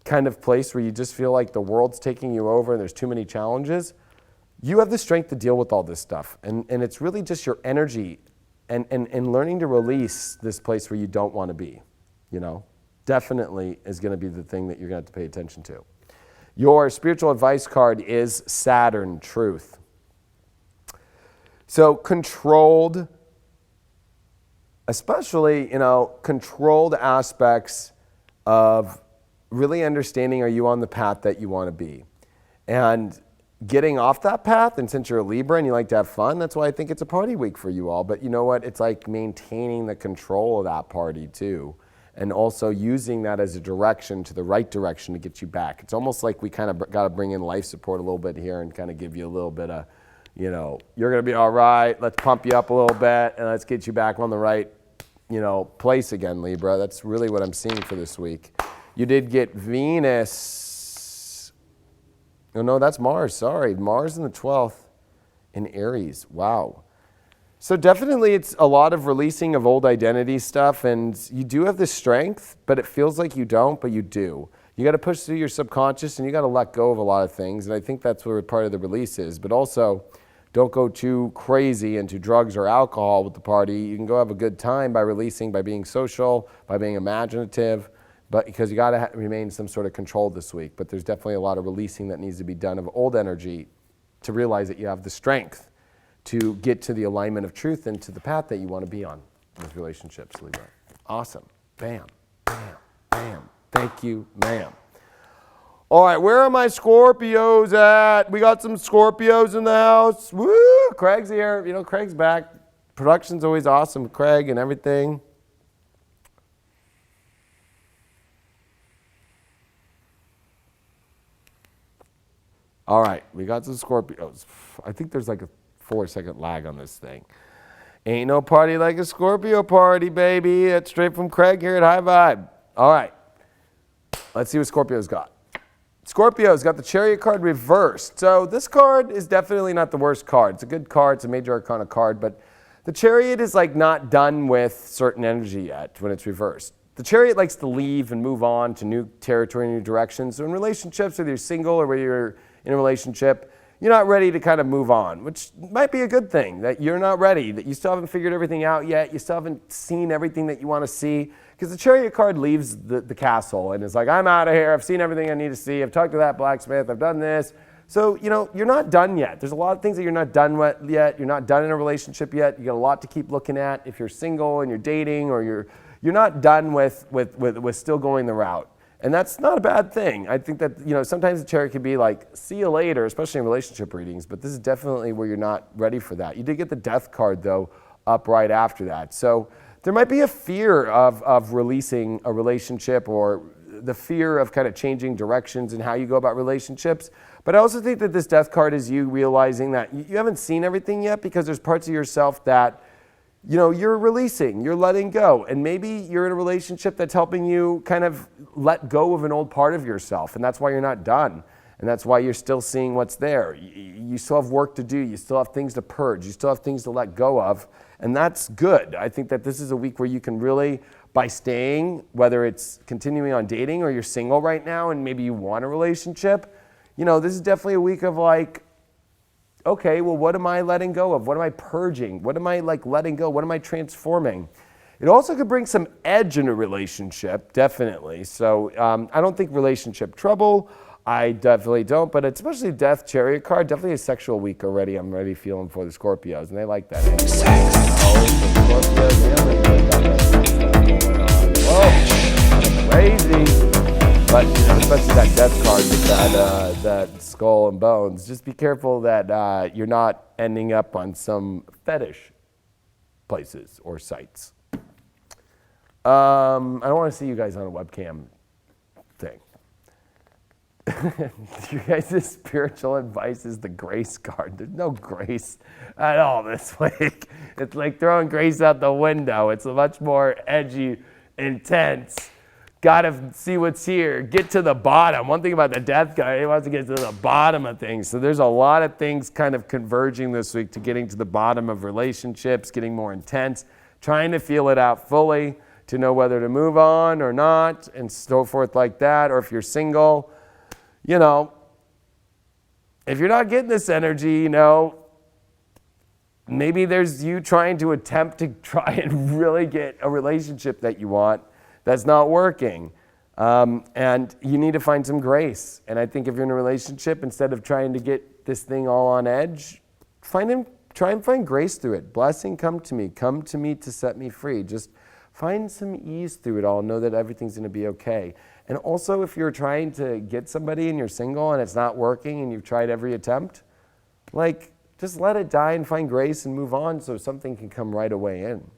kind of place where you just feel like the world's taking you over and there's too many challenges, you have the strength to deal with all this stuff. And it's really just your energy and learning to release this place where you don't want to be, definitely is going to be the thing that you're going to have to pay attention to. Your spiritual advice card is Saturn, Truth. So controlled, especially, controlled aspects of really understanding, are you on the path that you want to be? And getting off that path, and since you're a Libra and you like to have fun, that's why I think it's a party week for you all. But you know what? It's like maintaining the control of that party too. And also using that as a direction to the right direction to get you back. It's almost like we kind of got to bring in life support a little bit here and kind of give you a little bit of, you're going to be all right. Let's pump you up a little bit and let's get you back on the right, place again, Libra. That's really what I'm seeing for this week. You did get Venus. Oh, no, that's Mars. Sorry. Mars in the 12th in Aries. Wow. So definitely it's a lot of releasing of old identity stuff, and you do have the strength, but it feels like you don't, but you do. You got to push through your subconscious and you got to let go of a lot of things, and I think that's where part of the release is. But also, don't go too crazy into drugs or alcohol with the party. You can go have a good time by releasing, by being social, by being imaginative, but because you got to remain some sort of control this week. But there's definitely a lot of releasing that needs to be done of old energy to realize that you have the strength to get to the alignment of truth and to the path that you want to be on with relationships, Libra. Awesome. Bam, bam, bam. Thank you, ma'am. All right, where are my Scorpios at? We got some Scorpios in the house. Woo! Craig's here. Craig's back. Production's always awesome, Craig and everything. All right, we got some Scorpios. I think there's like a 4-second lag on this thing. Ain't no party like a Scorpio party, baby. That's straight from Craig here at High Vibe. All right, let's see what Scorpio's got. Scorpio's got the Chariot card reversed. So this card is definitely not the worst card. It's a good card. It's a major arcana card, but the Chariot is like not done with certain energy yet when it's reversed. The Chariot likes to leave and move on to new territory, new directions. So in relationships, whether you're single or whether you're in a relationship, you're not ready to kind of move on, which might be a good thing, that you're not ready, that you still haven't figured everything out yet, you still haven't seen everything that you want to see, because the Chariot card leaves the castle and is like, I'm out of here, I've seen everything I need to see, I've talked to that blacksmith, I've done this. So, you're not done yet. There's a lot of things that you're not done with yet, you're not done in a relationship yet, you got a lot to keep looking at if you're single and you're dating, or you're not done with still going the route. And that's not a bad thing. I think that, sometimes the Chariot can be like, see you later, especially in relationship readings, but this is definitely where you're not ready for that. You did get the Death card, though, up right after that. So there might be a fear of releasing a relationship, or the fear of kind of changing directions and how you go about relationships. But I also think that this Death card is you realizing that you haven't seen everything yet, because there's parts of yourself that you're releasing, you're letting go. And maybe you're in a relationship that's helping you kind of let go of an old part of yourself. And that's why you're not done. And that's why you're still seeing what's there. You still have work to do. You still have things to purge. You still have things to let go of. And that's good. I think that this is a week where you can really, by staying, whether it's continuing on dating or you're single right now and maybe you want a relationship, this is definitely a week of like, okay, well, what am I letting go of? What am I purging? What am I letting go? What am I transforming? It also could bring some edge in a relationship, definitely. So I don't think relationship trouble. I definitely don't, but especially Death Chariot card, definitely a sexual week already. I'm already feeling for the Scorpios, and they like that. Whoa, crazy. But especially that Death card with that skull and bones. Just be careful that you're not ending up on some fetish places or sites. I don't want to see you guys on a webcam thing. You guys' spiritual advice is the grace card. There's no grace at all this week. It's like throwing grace out the window. It's a much more edgy, intense. Gotta see what's here. Get to the bottom. One thing about the Death card, he wants to get to the bottom of things. So there's a lot of things kind of converging this week to getting to the bottom of relationships, getting more intense, trying to feel it out fully, to know whether to move on or not, and so forth like that. Or if you're single, if you're not getting this energy, maybe there's you trying to attempt to try and really get a relationship that you want that's not working. And you need to find some grace. And I think if you're in a relationship, instead of trying to get this thing all on edge, find try and find grace through it. Blessing, come to me to set me free. Just find some ease through it all. Know that everything's going to be okay. And also, if you're trying to get somebody and you're single and it's not working and you've tried every attempt, like, just let it die and find grace and move on so something can come right away in.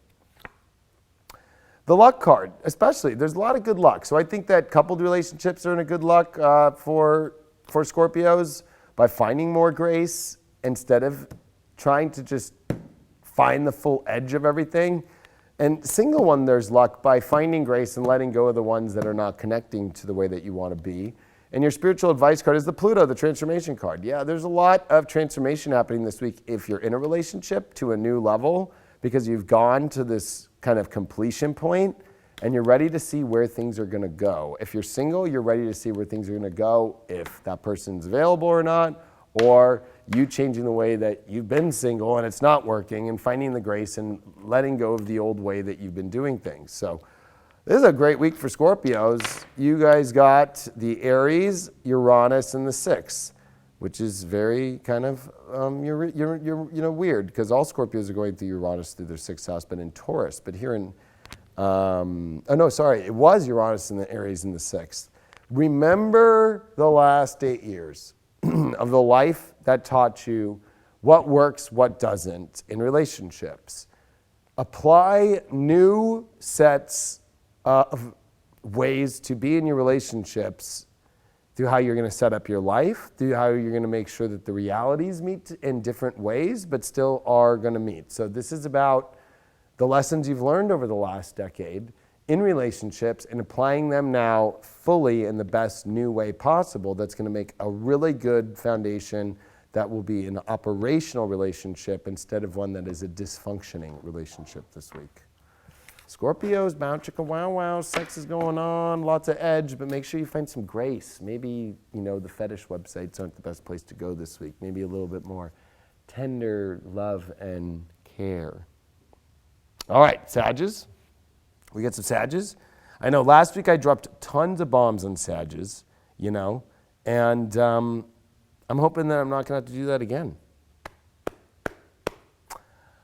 The luck card, especially, there's a lot of good luck. So I think that coupled relationships are in a good luck for Scorpios by finding more grace instead of trying to just find the full edge of everything. And single one, there's luck by finding grace and letting go of the ones that are not connecting to the way that you want to be. And your spiritual advice card is the Pluto, the transformation card. Yeah, there's a lot of transformation happening this week if you're in a relationship to a new level because you've gone to this kind of completion point and you're ready to see where things are going to go. If you're single, you're ready to see where things are going to go, if that person's available or not, or you changing the way that you've been single and it's not working and finding the grace and letting go of the old way that you've been doing things. So this is a great week for Scorpios. You guys got the Aries, Uranus, and the 6th, which is very kind of weird because all Scorpios are going through Uranus through their 6th house, but in Taurus. But here in, it was Uranus in the Aries in the 6th. Remember the last 8 years of the life that taught you what works, what doesn't in relationships. Apply new sets of ways to be in your relationships through how you're going to set up your life, through how you're going to make sure that the realities meet in different ways, but still are going to meet. So this is about the lessons you've learned over the last decade in relationships and applying them now fully in the best new way possible that's going to make a really good foundation that will be an operational relationship instead of one that is a dysfunctioning relationship this week. Scorpios, bow chicka wow wow, sex is going on, lots of edge, but make sure you find some grace. Maybe, the fetish websites aren't the best place to go this week. Maybe a little bit more tender love and care. All right, Sages. We got some Sages. I know last week I dropped tons of bombs on Sages, and I'm hoping that I'm not going to have to do that again.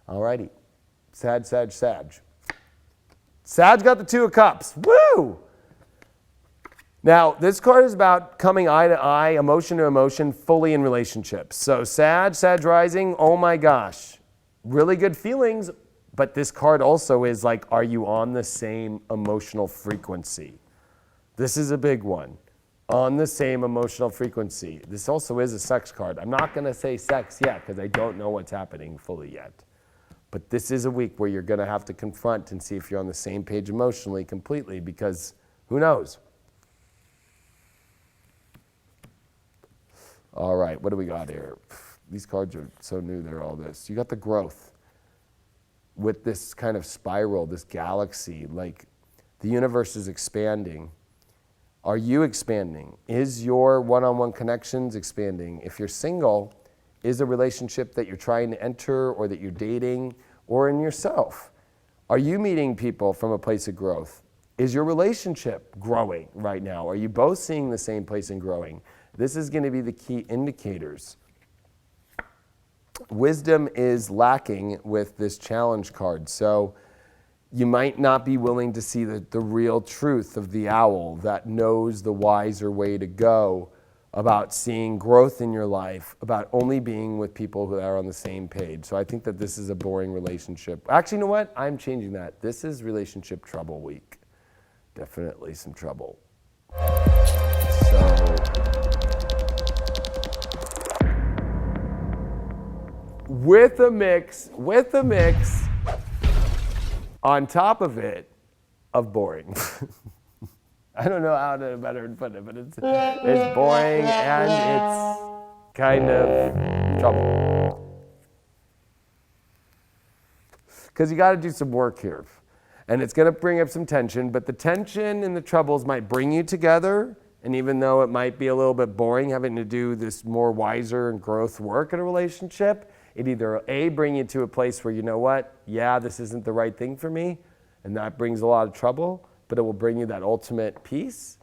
All righty. Sag. Sag got the 2 of Cups. Woo! Now, this card is about coming eye to eye, emotion to emotion, fully in relationships. So Sag rising, oh my gosh. Really good feelings, but this card also is like, are you on the same emotional frequency? This is a big one. On the same emotional frequency. This also is a sex card. I'm not going to say sex yet because I don't know what's happening fully yet. But this is a week where you're going to have to confront and see if you're on the same page emotionally completely because who knows? All right, what do we got here? These cards are so new, they're all this. You got the growth with this kind of spiral, this galaxy, like the universe is expanding. Are you expanding? Is your one-on-one connections expanding? If you're single, is a relationship that you're trying to enter or that you're dating or in yourself? Are you meeting people from a place of growth? Is your relationship growing right now? Are you both seeing the same place and growing? This is going to be the key indicators. Wisdom is lacking with this challenge card. So you might not be willing to see the real truth of the owl that knows the wiser way to go about seeing growth in your life, about only being with people who are on the same page. So I think that this is a boring relationship. Actually, you know what? I'm changing that. This is relationship trouble week. Definitely some trouble. So with a mix on top of it of boring. I don't know how to better put it, but it's boring and it's kind of trouble. Because you got to do some work here. And it's going to bring up some tension, but the tension and the troubles might bring you together. And even though it might be a little bit boring having to do this more wiser and growth work in a relationship, it either A, bring you to a place where you know what, yeah, this isn't the right thing for me, and that brings a lot of trouble, but it will bring you that ultimate peace.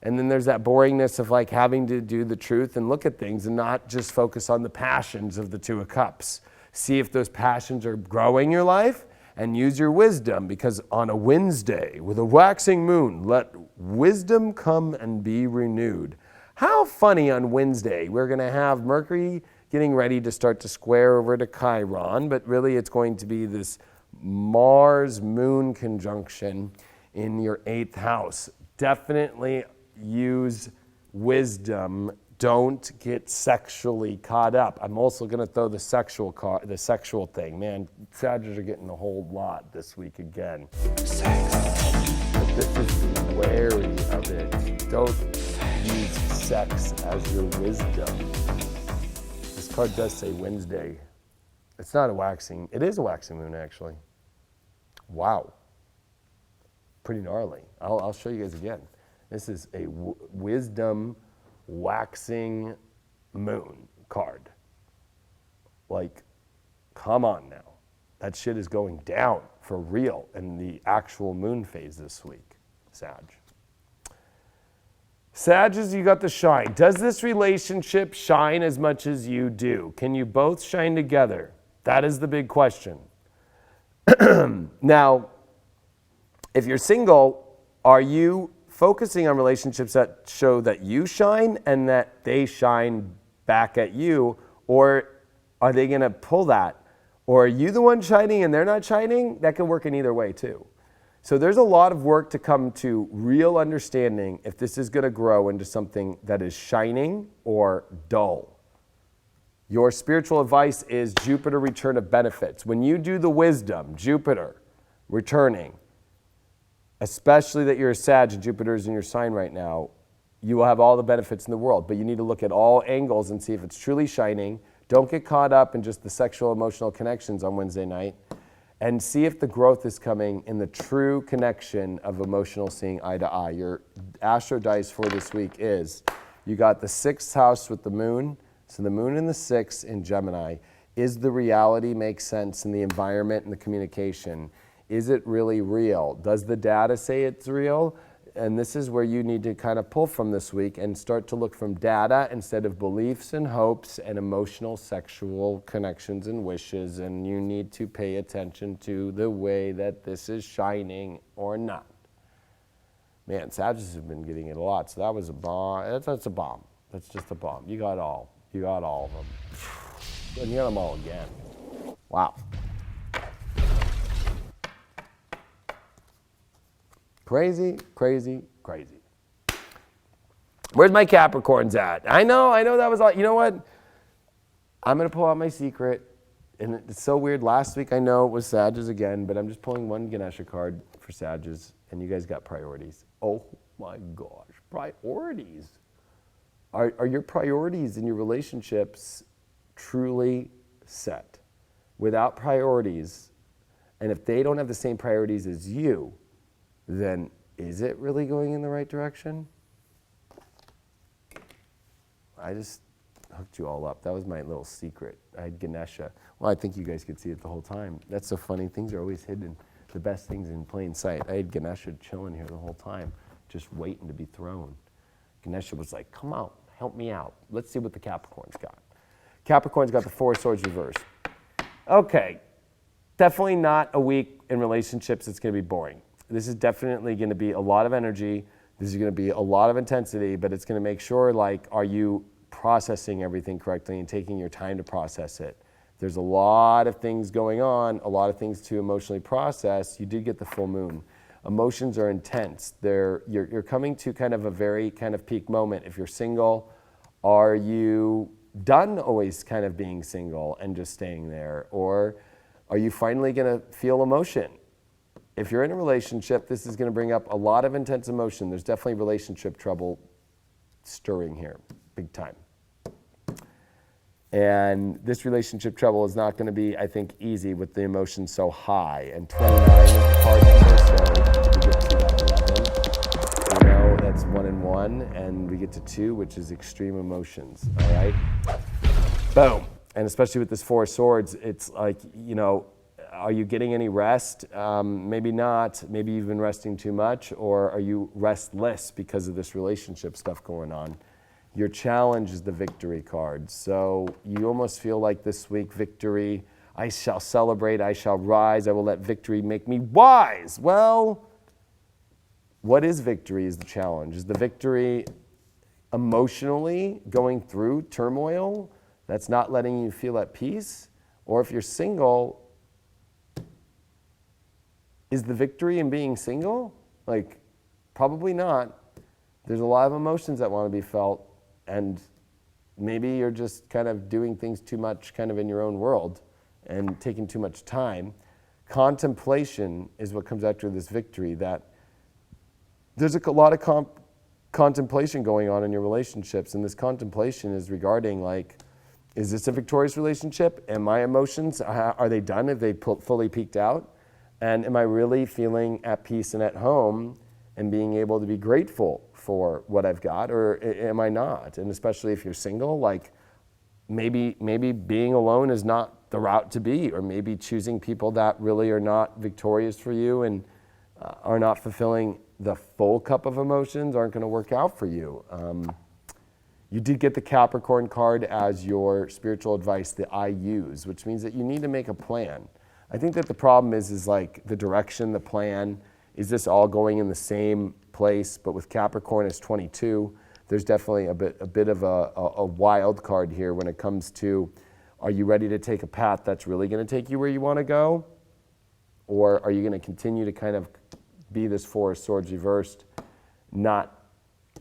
And then there's that boringness of like having to do the truth and look at things and not just focus on the passions of the 2 of Cups. See if those passions are growing your life, and use your wisdom, because on a Wednesday with a waxing moon, let wisdom come and be renewed. How funny on Wednesday, we're going to have Mercury getting ready to start to square over to Chiron, but really it's going to be this Mars-Moon conjunction in your 8th house. Definitely use wisdom. Don't get sexually caught up. I'm also going to throw the sexual thing. Man, Sagittarius are getting a whole lot this week again. Sex. But this is wary of it. Don't use sex as your wisdom. This card does say Wednesday. It's not a waxing. It is a waxing moon, actually. Wow. Pretty gnarly. I'll show you guys again. This is a wisdom waxing moon card. Like, come on now. That shit is going down for real in the actual moon phase this week, Sag. Sagittarius, you got the shine. Does this relationship shine as much as you do? Can you both shine together? That is the big question. Now, if you're single, are you focusing on relationships that show that you shine and that they shine back at you, or are they going to pull that? Or are you the one shining and they're not shining? That can work in either way too. So there's a lot of work to come to real understanding if this is going to grow into something that is shining or dull. Your spiritual advice is Jupiter return of benefits. When you do the wisdom, Jupiter returning, especially that you're a Sag and Jupiter is in your sign right now, you will have all the benefits in the world. But you need to look at all angles and see if it's truly shining. Don't get caught up in just the sexual emotional connections on Wednesday night. And see if the growth is coming in the true connection of emotional seeing eye to eye. Your astro dice for this week is, you got the 6th house with the moon. So the moon in the 6th in Gemini. Is the reality make sense in the environment and the communication? Is it really real? Does the data say it's real? And this is where you need to kind of pull from this week and start to look from data instead of beliefs and hopes and emotional sexual connections and wishes. And you need to pay attention to the way that this is shining or not. Man, Sagittarius have been getting it a lot. So that was a bomb. That's a bomb. That's just a bomb. You got all of them. And you got them all again. Wow. Crazy, crazy, crazy. Where's my Capricorns at? I know that was all. You know what? I'm going to pull out my secret. And it's so weird. Last week I know it was Sagittarius again, but I'm just pulling one Ganesha card for Sagittarius, and you guys got priorities. Oh my gosh, priorities. Are your priorities in your relationships truly set? Without priorities, and if they don't have the same priorities as you, then is it really going in the right direction? I just hooked you all up. That was my little secret. I had Ganesha. Well, I think you guys could see it the whole time. That's so funny. Things are always hidden. The best things in plain sight. I had Ganesha chilling here the whole time, just waiting to be thrown. Ganesha was like, come out, help me out. Let's see what the Capricorn's got. Capricorn's got the 4 of Swords reversed. Okay, definitely not a week in relationships that's going to be boring. This is definitely going to be a lot of energy. This is going to be a lot of intensity, but it's going to make sure, like, are you processing everything correctly and taking your time to process it? There's a lot of things going on, a lot of things to emotionally process. You did get the full moon. Emotions are intense. You're coming to kind of a very kind of peak moment. If you're single, are you done always kind of being single and just staying there? Or are you finally going to feel emotion? If you're in a relationship, this is going to bring up a lot of intense emotion. There's definitely relationship trouble stirring here, big time. And this relationship trouble is not going to be, I think, easy with the emotions so high. And 29 is the card number, so we get to that 11. You know, that's 1 and 1, and we get to 2, which is extreme emotions, all right? Boom. And especially with this 4 of Swords, it's like, you know, are you getting any rest? Maybe not. Maybe you've been resting too much, or are you restless because of this relationship stuff going on? Your challenge is the victory card. So you almost feel like this week victory. I shall celebrate, I shall rise, I will let victory make me wise. Well, what is victory is the challenge. Is the victory emotionally going through turmoil that's not letting you feel at peace? Or if you're single, is the victory in being single? Like, probably not. There's a lot of emotions that want to be felt, and maybe you're just kind of doing things too much kind of in your own world and taking too much time. Contemplation is what comes after this victory, that there's a lot of contemplation going on in your relationships, and this contemplation is regarding, like, is this a victorious relationship? Am my emotions, are they done? Have they fully peaked out? And am I really feeling at peace and at home and being able to be grateful for what I've got, or am I not? And especially if you're single, like, maybe being alone is not the route to be, or maybe choosing people that really are not victorious for you and are not fulfilling the full cup of emotions aren't going to work out for you. You did get the Capricorn card as your spiritual advice that I use, which means that you need to make a plan. I think that the problem is like the direction, the plan. Is this all going in the same place? But with Capricorn as 22, there's definitely a bit of a wild card here when it comes to, are you ready to take a path that's really going to take you where you want to go? Or are you going to continue to kind of be this Four of Swords reversed, not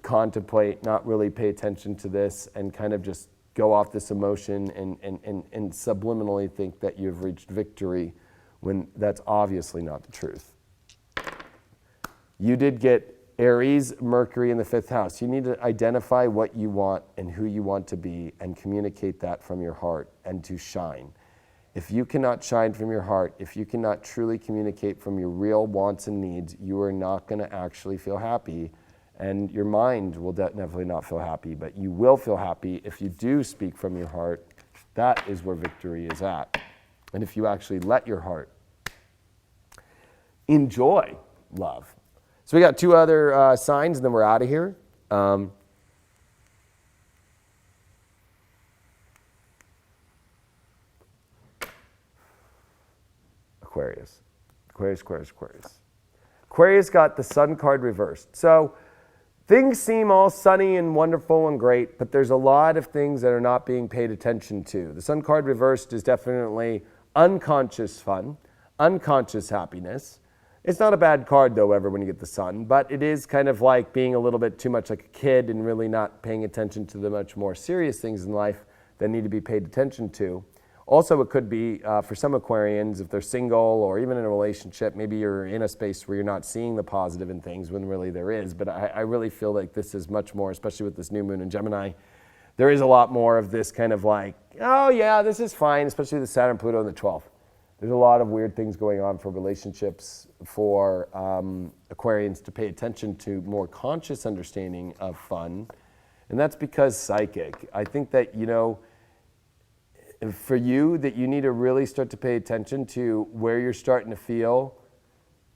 contemplate, not really pay attention to this, and kind of just go off this emotion and subliminally think that you've reached victory when that's obviously not the truth. You did get Aries, Mercury in the 5th house. You need to identify what you want and who you want to be and communicate that from your heart and to shine. If you cannot shine from your heart, if you cannot truly communicate from your real wants and needs, you are not going to actually feel happy. And your mind will definitely not feel happy, but you will feel happy if you do speak from your heart. That is where victory is at. And if you actually let your heart enjoy love. So we got 2 other signs, and then we're out of here. Aquarius. Aquarius got the Sun card reversed. So things seem all sunny and wonderful and great, but there's a lot of things that are not being paid attention to. The Sun card reversed is definitely unconscious fun, unconscious happiness. It's not a bad card, though, ever when you get the Sun, but it is kind of like being a little bit too much like a kid and really not paying attention to the much more serious things in life that need to be paid attention to. Also, it could be, for some Aquarians, if they're single or even in a relationship, maybe you're in a space where you're not seeing the positive in things when really there is. But I really feel like this is much more, especially with this new moon in Gemini, there is a lot more of this kind of like, oh yeah, this is fine, especially the Saturn, Pluto, and the 12th. There's a lot of weird things going on for relationships, for Aquarians to pay attention to more conscious understanding of fun. And that's because psychic. I think that, you know, for you, that you need to really start to pay attention to where you're starting to feel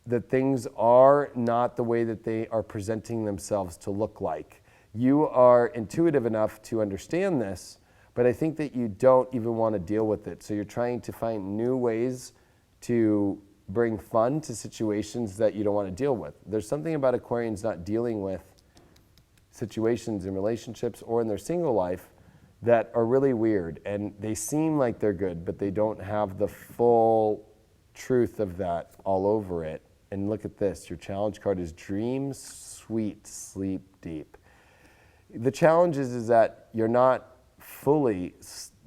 that things are not the way that they are presenting themselves to look like. You are intuitive enough to understand this, but I think that you don't even want to deal with it. So you're trying to find new ways to bring fun to situations that you don't want to deal with. There's something about Aquarians not dealing with situations in relationships or in their single life that are really weird, and they seem like they're good, but they don't have the full truth of that all over it. And look at this, your challenge card is Dream Sweet, Sleep Deep. The challenge is that you're not fully,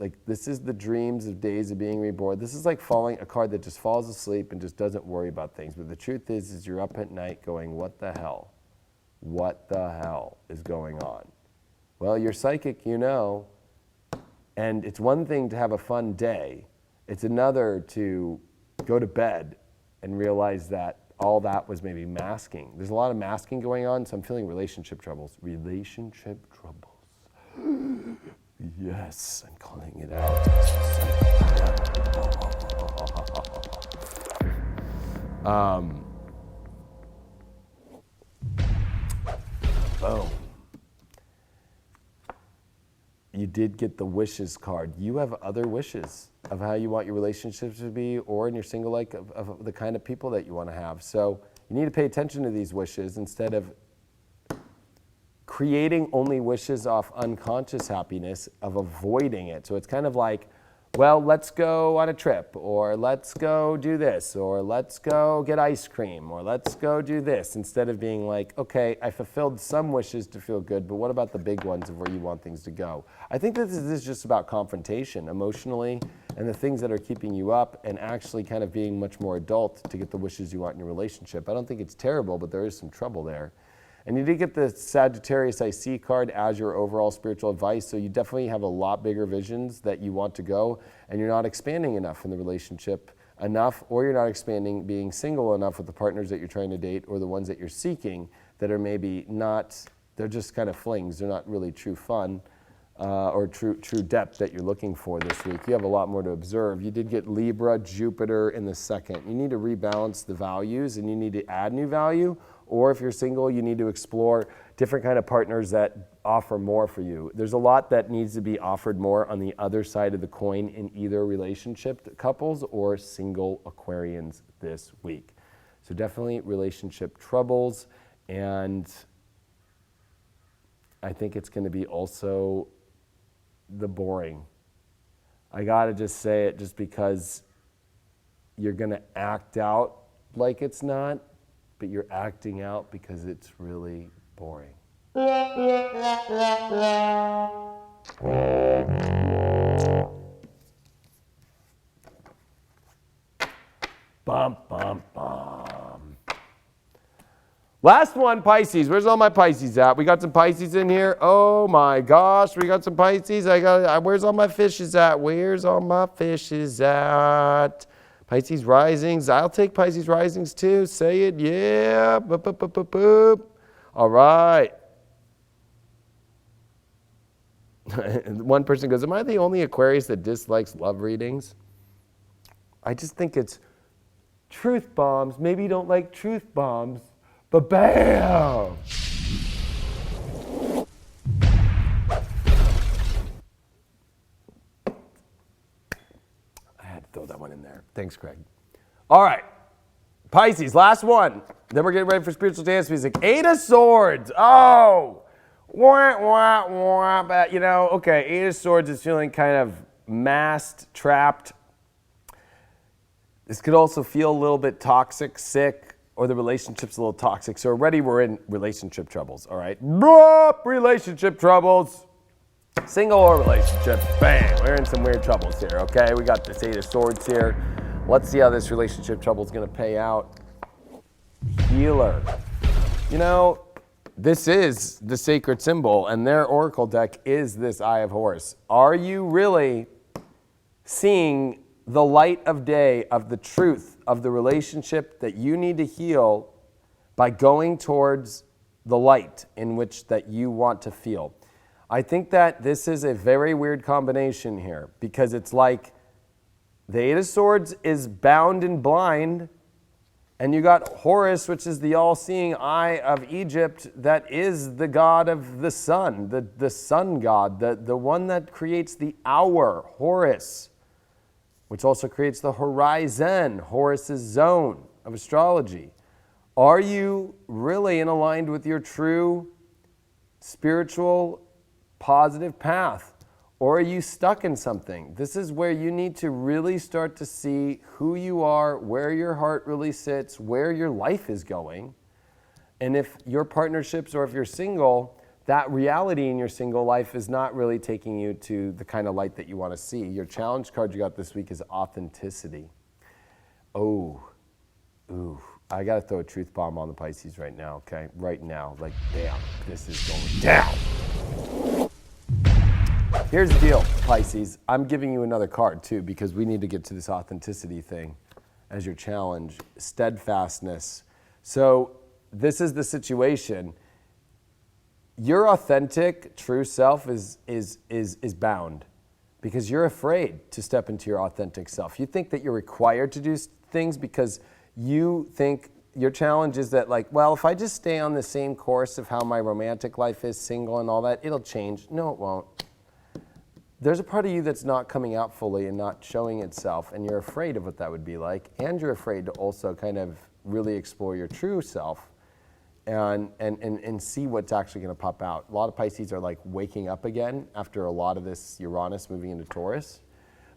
like, this is the dreams of days of being reborn. This is like a card that just falls asleep and just doesn't worry about things. But the truth is you're up at night going, what the hell? What the hell is going on? Well, you're psychic, you know. And it's one thing to have a fun day. It's another to go to bed and realize that all that was maybe masking. There's a lot of masking going on, so I'm feeling relationship troubles. Relationship troubles. Yes, I'm calling it out. Boom. you did get the wishes card. You have other wishes of how you want your relationships to be, or in your single life of the kind of people that you want to have. So you need to pay attention to these wishes instead of creating only wishes off unconscious happiness, of avoiding it. So it's kind of like, well, let's go on a trip, or let's go do this, or let's go get ice cream, or let's go do this, instead of being like, okay, I fulfilled some wishes to feel good, but what about the big ones of where you want things to go? I think that this is just about confrontation emotionally and the things that are keeping you up, and actually kind of being much more adult to get the wishes you want in your relationship. I don't think it's terrible, but there is some trouble there. And you did get the Sagittarius IC card as your overall spiritual advice, so you definitely have a lot bigger visions that you want to go, and you're not expanding enough in the relationship enough, or you're not expanding being single enough with the partners that you're trying to date, or the ones that you're seeking that are maybe not, they're just kind of flings, they're not really true fun or true depth that you're looking for this week. You have a lot more to observe. You did get Libra, Jupiter in the second. You need to rebalance the values, and you need to add new value. Or if you're single, you need to explore different kind of partners that offer more for you. There's a lot that needs to be offered more on the other side of the coin in either relationship couples or single Aquarians this week. So definitely relationship troubles, and I think it's going to be also the boring. I got to just say it, just because you're going to act out like it's not, but you're acting out because it's really boring. Bum, bum, bum. Last one, Pisces. Where's all my Pisces at? We got some Pisces in here. Oh my gosh, we got some Pisces. Where's all my fishes at? Where's all my fishes at? Pisces risings. I'll take Pisces risings too. Say it. Yeah. Boop, boop, boop, boop, boop. All right. One person goes, am I the only Aquarius that dislikes love readings? I just think it's truth bombs. Maybe you don't like truth bombs, but bam! Throw that one in there. Thanks, Craig. All right. Pisces, last one. Then we're getting ready for spiritual dance music. 8 of Swords. Oh! Wah, wah, wah. But, okay, 8 of Swords is feeling kind of masked, trapped. This could also feel a little bit toxic, sick, or the relationship's a little toxic. So already we're in relationship troubles, all right? Relationship troubles. Single or relationship, bang, we're in some weird troubles here, okay? We got this 8 of Swords here. Let's see how this relationship trouble is going to pay out. Healer. This is the sacred symbol, and their oracle deck is this Eye of Horus. Are you really seeing the light of day of the truth of the relationship that you need to heal by going towards the light in which that you want to feel? I think that this is a very weird combination here, because it's like the 8 of Swords is bound and blind, and you got Horus, which is the all-seeing eye of Egypt, that is the god of the sun, the sun god, the one that creates the hour, Horus, which also creates the horizon, Horus's zone of astrology. Are you really in aligned with your true spiritual positive path, or are you stuck in something? This is where you need to really start to see who you are, where your heart really sits, where your life is going. And if your partnerships, or if you're single, that reality in your single life is not really taking you to the kind of light that you want to see. Your challenge card you got this week is authenticity. Ooh, I got to throw a truth bomb on the Pisces right now, okay? Right now, like, damn, this is going down. Here's the deal, Pisces. I'm giving you another card, too, because we need to get to this authenticity thing as your challenge. Steadfastness. So this is the situation. Your authentic, true self is bound because you're afraid to step into your authentic self. You think that you're required to do things because you think your challenge is that, like, well, if I just stay on the same course of how my romantic life is, single and all that, it'll change. No, it won't. there's a part of you that's not coming out fully and not showing itself, and you're afraid of what that would be like, and you're afraid to also kind of really explore your true self and see what's actually going to pop out. A lot of Pisces are like waking up again after a lot of this Uranus moving into Taurus.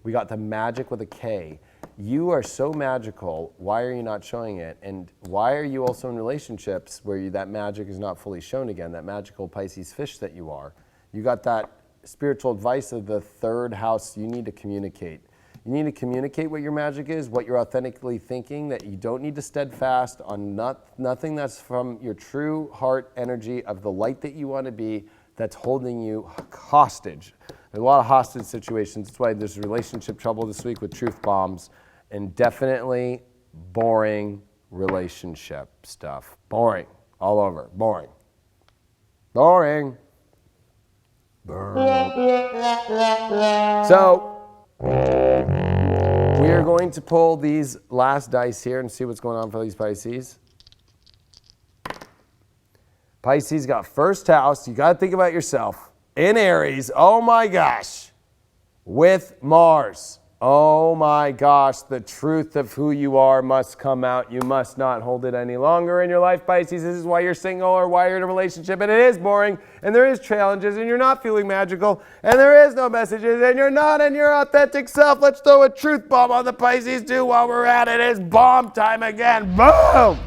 We got the magic with a K. You are so magical. Why are you not showing it? And why are you also in relationships where that magic is not fully shown again, that magical Pisces fish that you are? You got that spiritual advice of the third house. You need to communicate. You need to communicate what your magic is, what you're authentically thinking, that you don't need to steadfast on nothing that's from your true heart energy of the light that you want to be that's holding you hostage. There's a lot of hostage situations. That's why there's relationship trouble this week with truth bombs and definitely boring relationship stuff. Boring. All over. Boring. Boring. So, we are going to pull these last dice here and see what's going on for these Pisces. Pisces got first house. You got to think about yourself. In Aries, oh my gosh, with Mars. Oh my gosh, the truth of who you are must come out. You must not hold it any longer in your life, Pisces. This is why you're single or why you're in a relationship, and it is boring, and there is challenges, and you're not feeling magical, and there is no messages, and you're not in your authentic self. Let's throw a truth bomb on the Pisces too while we're at it. It's bomb time again. Boom!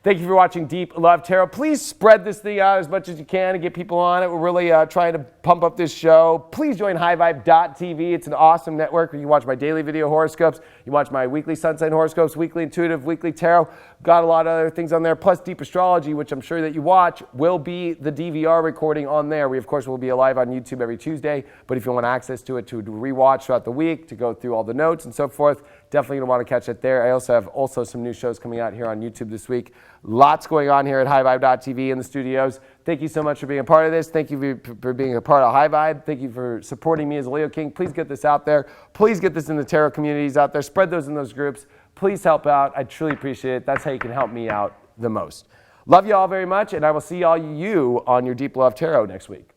Thank you for watching Deep Love Tarot. Please spread this thing out as much as you can and get people on it. We're really trying to pump up this show. Please join highvibe.tv. It's an awesome network where you watch my daily video horoscopes. You watch my weekly sun sign horoscopes, weekly intuitive, weekly tarot. Got a lot of other things on there. Plus deep astrology, which I'm sure that you watch, will be the DVR recording on there. We, of course, will be live on YouTube every Tuesday. But if you want access to it to rewatch throughout the week, to go through all the notes and so forth, definitely going to want to catch it there. I also have some new shows coming out here on YouTube this week. Lots going on here at highvibe.tv in the studios. Thank you so much for being a part of this. Thank you for being a part of High Vibe. Thank you for supporting me as a Leo King. Please get this out there. Please get this in the tarot communities out there. Spread those in those groups. Please help out. I truly appreciate it. That's how you can help me out the most. Love you all very much, and I will see all you on your Deep Love Tarot next week.